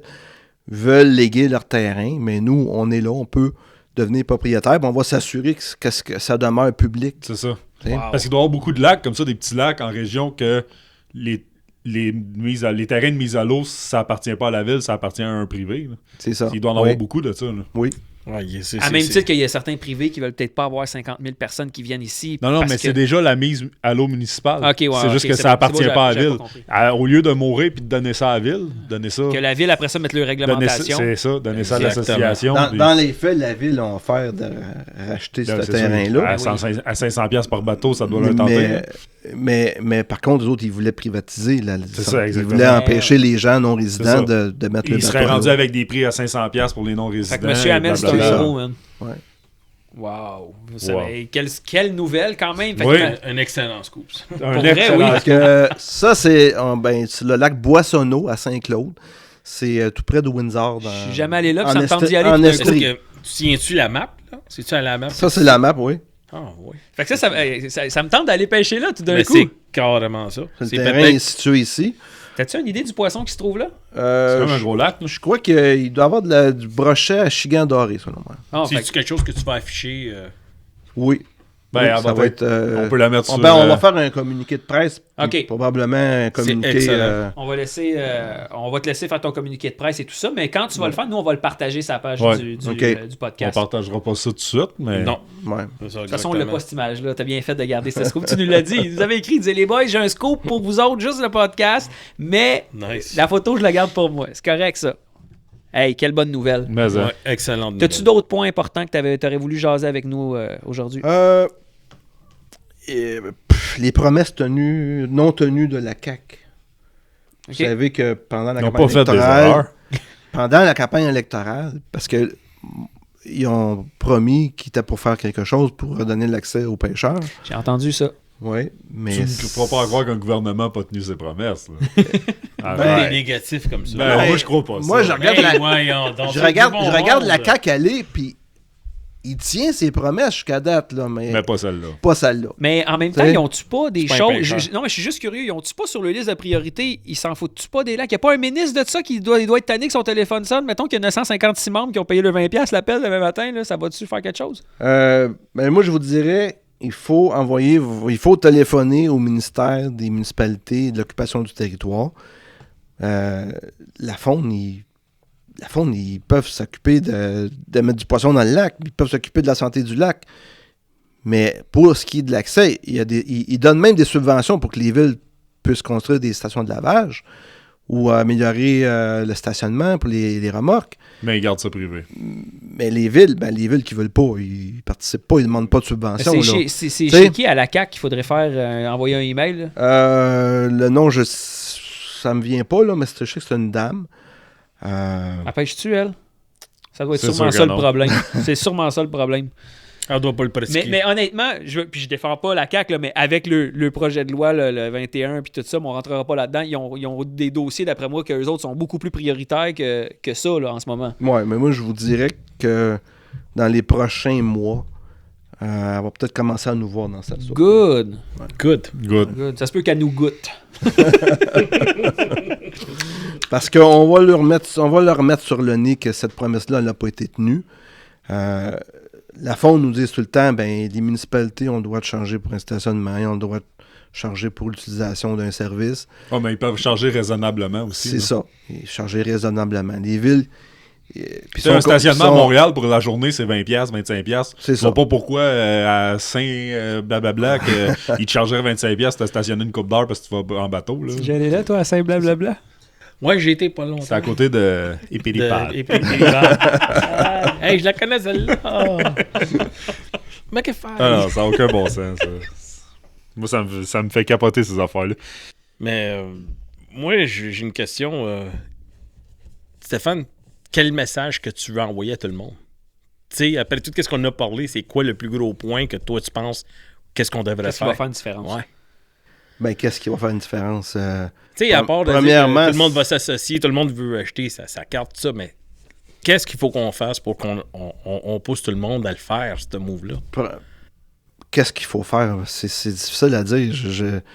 veulent léguer leur terrain, mais nous, on est là, on peut devenir propriétaire, puis on va s'assurer que ça demeure public. C'est ça. T'sais. Wow. Parce qu'il doit y avoir beaucoup de lacs, comme ça, des petits lacs en région que les terrains de mise à l'eau, ça appartient pas à la ville, ça appartient à un privé. Là. C'est ça. Il doit en Oui. avoir beaucoup de ça. Là. Oui. Ouais, À même titre qu'il y a certains privés qui veulent peut-être pas avoir 50 000 personnes qui viennent ici. Non, parce mais que- c'est déjà la mise à l'eau municipale. Ok, ouais, c'est juste ok, que c'est ça bon, appartient c'est bon, pas à la j'avais ville. pas compris. Au lieu de mourir puis de donner ça à la ville, donner ça. Que la ville, après ça, mette le Donner réglementation. c'est ça, donner ça à Exactement. l'association. puis- Dans les faits, la ville a offert de racheter Là, ce c'est sûr, terrain-là. à 500$ par bateau, ça doit leur tenter. Mais par contre, les autres, ils voulaient privatiser. C'est ça, Ils exactement. voulaient empêcher les gens non C'est résidents ça. de mettre le Ils seraient bateau. rendus avec des prix à 500$ pour les Fait non-résidents. que M. Hamel, c'est un blablabla. héros, man. Ouais. Wow. Vous Wow. savez, quelle nouvelle, quand même. Fait que- Oui. Un excellent scoop. ça. Un Pour vrai, excellent- oui. Parce que ça, c'est le lac Boissonneau à Saint-Claude. C'est tout près de Windsor. Je suis jamais allé là, puis en ça me tente d'y Estrie- aller. en tout d'un Est-ce coup. Estrie. que tu tiens-tu la map, là? C'est-tu à la map? Ça, c'est la map, oui. Ah, oui. Fait que ça me tente d'aller pêcher là tout d'un Mais coup. c'est carrément ça. Le C'est terrain est peut-être... situé ici. T'as-tu une idée du poisson qui se trouve là? C'est comme un Je gros lac. là. je crois qu'il doit y avoir du brochet à Chigan doré, selon moi. Ah, fait C'est-tu quelque chose que tu vas afficher? Oui. Ben, Oui, elle ça va être- on peut la mettre sur... on va faire un communiqué de presse. puis Ok. Probablement un communiqué. excellent. on va te laisser faire ton communiqué de presse et tout ça, mais quand tu vas le faire, nous, on va le partager sur la page Ouais. du Ok. On podcast. partagera pas ça tout de suite, mais... Non. Ouais. C'est ça, De toute façon, on l'a exactement. pas cette image-là. T'as bien fait de garder ce scoop. Tu nous l'as dit. Il nous avait écrit, il disait les boys, j'ai un scoop pour vous autres, juste le podcast, mais Nice. la photo, je la garde pour moi. C'est correct, ça. Hey, quelle bonne nouvelle. Mais, Ouais, excellente. T'as-tu d'autres points importants que t'aurais voulu jaser avec nous aujourd'hui? Les promesses non tenues de la CAQ. Ok. Vous savez que pendant la Ils n'ont campagne pas fait des électorale, erreurs. pendant la campagne électorale, parce que ils ont promis qu'ils étaient pour faire quelque chose pour redonner l'accès aux pêcheurs. J'ai entendu ça. Oui, mais Tu ne feras pas croire qu'un gouvernement n'a pas tenu ses promesses. Là. Ah, Pas ben, des négatifs comme ça. ben, moi, je crois pas moi, ça. je regarde Hey, la, voyons donc, je c'est regarde, du bon je regarde la monde. CAQ aller, puis il tient ses promesses jusqu'à date, là, mais, Mais pas celle-là. pas celle-là. Mais en même temps, T'sais, ils ont-tu pas des c'est pas un choses. pêcheur. Non, mais je suis juste curieux. Ils ont-tu pas sur le liste de priorité, ils s'en foutent-tu pas des lacs? Il n'y a pas un ministre de ça qui doit être tanné que son téléphone sonne. Mettons qu'il y a 956 membres qui ont payé le 20$ l'appel le même matin. Là, ça va-tu faire quelque chose? Ben, moi, je vous dirais, il faut téléphoner au ministère des municipalités et de l'occupation du territoire. La faune, ils peuvent s'occuper de mettre du poisson dans le lac. Ils peuvent s'occuper de la santé du lac. Mais pour ce qui est de l'accès, ils donnent même des subventions pour que les villes puissent construire des stations de lavage ou améliorer le stationnement pour les remorques. Mais ils gardent ça privé. Mais les villes qui veulent pas, ils participent pas, ils demandent pas de subvention. C'est là. chez T'sais- chez qui à la CAQ qu'il faudrait faire envoyer un email? Là? Le nom, ça me vient pas, là, mais je sais que c'est une dame. Empêches-tu, elle? Ça doit être C'est sûrement sûr ça que le non. problème. C'est sûrement ça le problème. On doit pas le pratiquer. Mais honnêtement, puis je défends pas la CAQ, là, mais avec le projet de loi, le 21, puis tout ça, on rentrera pas là-dedans. Ils ont des dossiers, d'après moi, qu'eux autres sont beaucoup plus prioritaires que ça, là, en ce moment. Ouais, mais moi, je vous dirais que dans les prochains mois, elle va peut-être commencer à nous voir dans cette soupe. Good. Good. Good. Ça se peut qu'elle nous goûte. Parce qu'on va leur remettre sur le nez que cette promesse-là n'a pas été tenue. La FON nous dit tout le temps, ben les municipalités ont le droit de changer pour un stationnement, ils ont le droit de changer pour l'utilisation d'un service. Oh, mais ils peuvent charger raisonnablement aussi. C'est ça, et charger raisonnablement. Les villes... Puis Un stationnement à Montréal pour la journée, c'est 20$, 25$. C'est Je ça. vois pas pourquoi à Saint-Blablabla ils te chargeraient 25$ de stationner une coupe d'heure parce que tu vas en bateau. Là. J'allais là, toi, à Saint-Blablabla? Ouais, j'ai été pas longtemps. C'est à côté de Épéripal. Hey, je la connais celle-là. Mais que faire? Ah non, ça n'a aucun bon sens. Ça. Moi, ça me fait capoter ces affaires-là. Mais moi, j'ai une question. Stéphane, quel message que tu veux envoyer à tout le monde? Tu sais, après tout ce qu'on a parlé, c'est quoi le plus gros point que toi, tu penses, qu'est-ce qu'on devrait Qu'est-ce qui faire? va faire une différence? Ouais. Ben, qu'est-ce qui va faire une différence? Tu sais, à part de dire premièrement, que tout le monde va s'associer, tout le monde veut acheter sa carte, tout ça, mais qu'est-ce qu'il faut qu'on fasse pour qu'on pousse tout le monde à le faire, ce move-là? Qu'est-ce qu'il faut faire? C'est difficile à dire.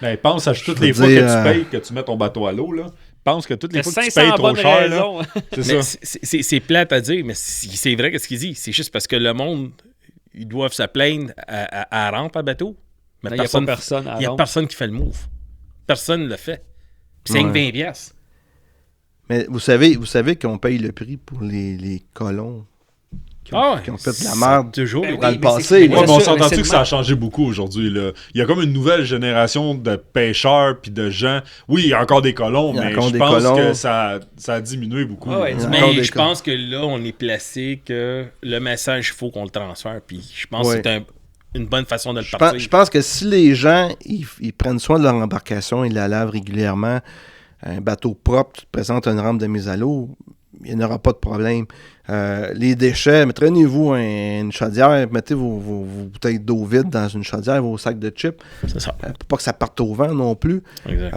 Ben, pense à toutes veux les fois dire, que tu payes, que tu mets ton bateau à l'eau. Là. Pense que toutes les Il y a fois que tu 500 payes trop bonnes cher, là, raisons. c'est Mais ça. c'est plate à dire, mais c'est vrai ce qu'il dit. C'est juste parce que le monde, ils doivent se plaindre à la rampe à bateau. Mais Il n'y a pas personne à il n'y a vendre. personne qui fait le move. Personne ne le fait. Puis c'est Ouais. 20$. Mais vous savez qu'on paye le prix pour les colons qui ont fait de la merde Toujours. Ben les- dans oui, le mais passé. c'est- Ouais, mais mais on c'est sûr, s'entend-tu mais que c'est ça a le changé beaucoup aujourd'hui? Là? Il y a comme une nouvelle génération de pêcheurs puis de gens. Oui, il y a encore des colons, Il y a mais encore je des pense colons. que ça a diminué beaucoup. Ah ouais, Il y a encore Mais des je pense que là, on est placé que le message, il faut qu'on le transfère. Puis je pense Ouais. que c'est une bonne façon de le Je partir. pense que si les gens ils prennent soin de leur embarcation, ils la lavent régulièrement, un bateau propre, tu te présentes une rampe de mise à l'eau, il n'y aura pas de problème. Les déchets, traînez-vous une chaudière, mettez vos bouteilles d'eau vide dans une chaudière, vos sacs de chips, C'est ça. pour pas que ça parte au vent non plus. Exact.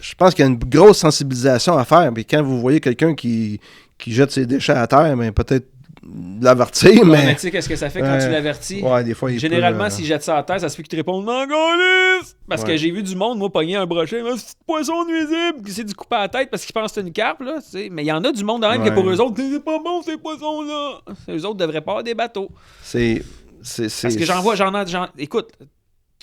Je pense qu'il y a une grosse sensibilisation à faire. Puis quand vous voyez quelqu'un qui jette ses déchets à terre, ben, peut-être l'avertir, Ouais, mais mais... tu sais, qu'est-ce que ça fait quand tu l'avertis? Ouais, des fois, il Généralement, peut, s'il jette ça à terre, ça se fait qu'il te réponde « Mangolisse! » Parce Ouais. que j'ai vu du monde, moi, pogner un brochet, « C'est poisson nuisible! » qui s'est du couper à la tête parce qu'il pense que c'est une carpe, là. Tu sais. Mais il y en a du monde dans même que Ouais. pour eux autres, « C'est pas bon, ces poissons-là! » Eux autres devraient pas avoir des bateaux. c'est... Parce que écoute,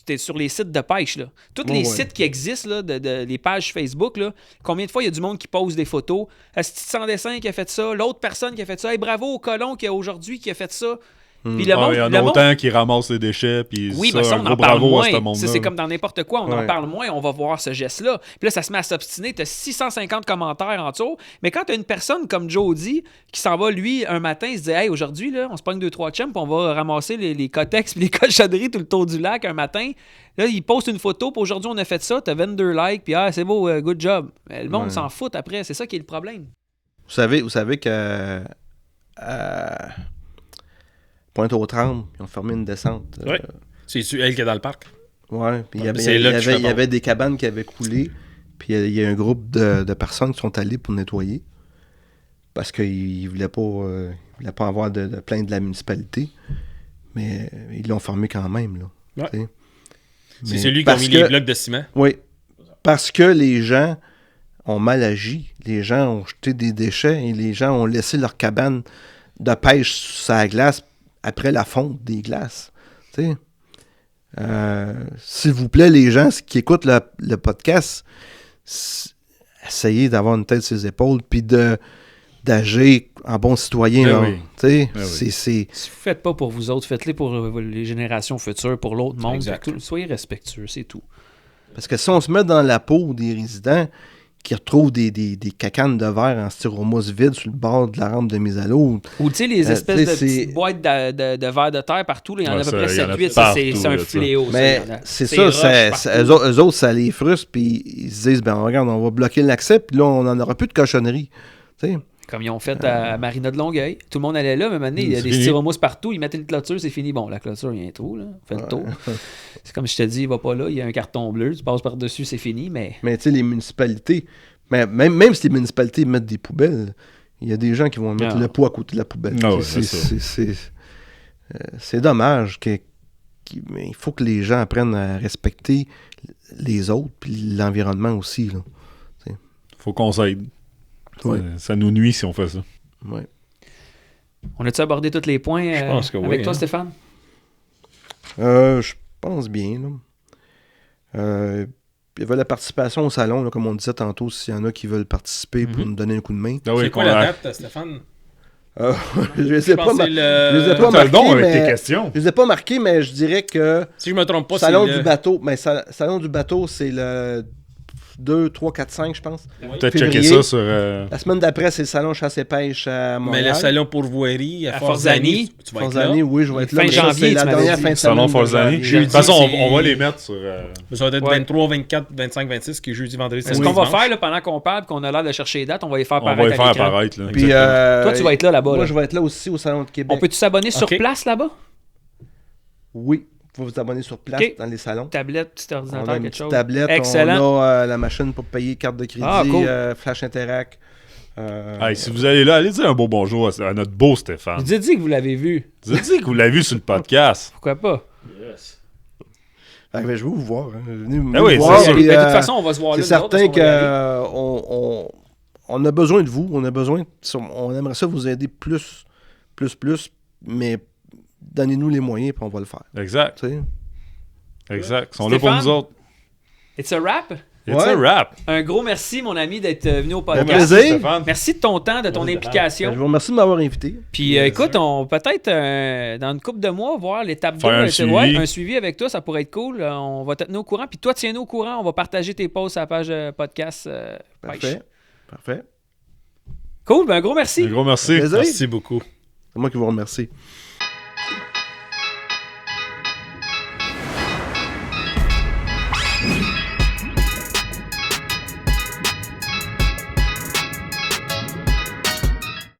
t'es sur les sites de pêche, là. Tous les sites qui existent, là, les pages Facebook, là, combien de fois il y a du monde qui pose des photos? Asti sans dessin qui a fait ça, l'autre personne qui a fait ça. Hey, bravo au colon qui a aujourd'hui qui a fait ça. Puis le Ah, monde, il y en le a monde- autant qui ramassent les déchets. Puis oui, ça, mais ça, un on gros en parle bravo à ce moins. monde-là. C'est comme dans n'importe quoi, on en Ouais. parle moins, on va voir ce geste-là. Puis là, ça se met à s'obstiner, t'as 650 commentaires en dessous. Mais quand t'as une personne comme Jody qui s'en va, lui, un matin, il se dit « Hey, aujourd'hui, là, on se pogne 2-3 chums, puis on va ramasser les cotex puis les cochonneries tout le tour du lac un matin. » Là, il poste une photo, puis aujourd'hui, on a fait ça, t'as 22 likes, puis c'est beau, good job. Mais le monde Ouais. s'en fout après, c'est ça qui est le problème. Vous savez que Pointe-aux-Trembles, ils ont fermé une descente. Ouais. C'est elle qui est dans le parc. Ouais, puis c'est là que je il y te avait des cabanes qui avaient coulé, puis il y a un groupe de personnes qui sont allées pour nettoyer, parce qu'ils ne voulaient pas avoir de plainte de la municipalité, mais ils l'ont fermé quand même. Là, Ouais. tu sais. C'est Mais celui qui a parce mis que- les blocs de ciment. Oui, parce que les gens ont mal agi, les gens ont jeté des déchets et les gens ont laissé leur cabane de pêche sur la glace après la fonte des glaces. Tu sais. S'il vous plaît, les gens qui écoutent le podcast, essayez d'avoir une tête sur les épaules puis d'agir en bon citoyen. Ben là. oui. Tu sais, Ben oui. c'est... Si vous faites pas pour vous autres, faites-les pour les générations futures, pour l'autre monde. Exact. Soyez respectueux, c'est tout. Parce que si on se met dans la peau des résidents qui retrouvent des cacanes de verre en styromousse vide sur le bord de la rampe de mise à l'eau, Ou tu sais, les espèces tu de sais, c'est- petites boîtes de verre de terre partout, là, il y en a à peu Ouais, près ça, il y en a 7-8, c'est partout, un là, ça. fléau. mais ça, il y en a. c'est ça, roches partout. eux autres, ça les frustre, puis ils se disent, ben regarde, on va bloquer l'accès, puis là, on n'en aura plus de cochonnerie. Tu sais. Comme ils ont fait à Marina de Longueuil. Tout le monde allait là, mais maintenant, il y a c'est des fini. styromousse partout. Ils mettaient une clôture, c'est fini. Bon, la clôture, il y a un trou, là. On fait le tour. C'est comme je te dis, il va pas là, il y a un carton bleu, tu passes par-dessus, c'est fini, mais... Mais tu sais, les municipalités, mais même si les municipalités mettent des poubelles, il y a des gens qui vont mettre le pot à côté de la poubelle. Ah ouais, c'est ça. C'est dommage mais il faut que les gens apprennent à respecter les autres puis l'environnement aussi. Là. Faut qu'on s'aide. Ouais. Ça nous nuit si on fait ça. Ouais. On a-tu abordé tous les points Je pense que oui, avec toi, hein. Stéphane? Je pense bien. Là. Il y avait la participation au salon, là, comme on disait tantôt, s'il y en a qui veulent participer pour nous donner un coup de main. Ah oui, C'est quoi la date, Stéphane? Je les ai Je pas, pense que c'est je les ai le... pas T'as le don marqués, avec tes mais... questions. Je les ai pas marqués, mais je dirais que Si je me trompe pas, Salon c'est du le... bateau, mais Salon du bateau, c'est le 2, 3, 4, 5, je pense. Peut-être février. checker ça sur... La semaine d'après, c'est le Salon Chasse et Pêche à Mais Montréal. le salon pour voirie à À Forzani, tu vas être là. Forzani, oui, je vais être là. Fin mais ça, janvier, c'est la tu m'avais dernière dit. fin de Salon semaine. Forzani. de De janvier. toute façon, c'est- on va les mettre sur... Ça va être Ouais. 23, 24, 25, 26, qui est jeudi, vendredi, Ce samedi, qu'on va dimanche. faire là, pendant qu'on parle, qu'on a l'air de chercher les dates, on va les faire On va paraître les faire à l'écran. apparaître. Là. Puis, Exactement. Toi, tu vas être là, là-bas. Moi, là. je vais être là aussi au Salon de Québec. On peut-tu s'abonner sur Ok. place là-bas? Oui, vous vous abonner sur place Ok. dans les salons. Tablette, petit On ordinateur, a une quelque petite chose. tablette, Excellent. on a la machine pour payer carte de crédit, Ah, cool. Flash Interact. Hey, si vous allez là, allez dire un beau bonjour à notre beau Stéphane. Vous dites que vous l'avez vu. Vous avez dit que vous l'avez vu sur le podcast. Pourquoi pas? je vais vous voir. Hein. Venez Ah oui, me voir. c'est sûr. puis, Mais de toute façon, on va se voir c'est là. nous autres, certain parce qu'on va y aller. qu'on a besoin de vous. On aimerait ça vous aider plus, mais donnez-nous les moyens puis on va le faire. Exact. Tu sais. Exact. Ils sont là pour Stéphane? nous autres. It's a wrap? It's Ouais. a rap. Un gros merci, mon ami, d'être venu au Bon, podcast. plaisir. Stéphane. Merci de ton temps, de ton Merci, implication. Je vous remercie de m'avoir invité. Puis écoute, on peut-être dans une couple de mois voir l'étape 2. Faire un suivi. Un suivi avec toi, ça pourrait être cool. On va te tenir au courant. Puis toi, tiens-nous au courant. On va partager tes posts à la page podcast. Pêche. Parfait. Cool, ben un gros merci. Un gros merci. Plaisir. Merci beaucoup. C'est moi qui vous remercie.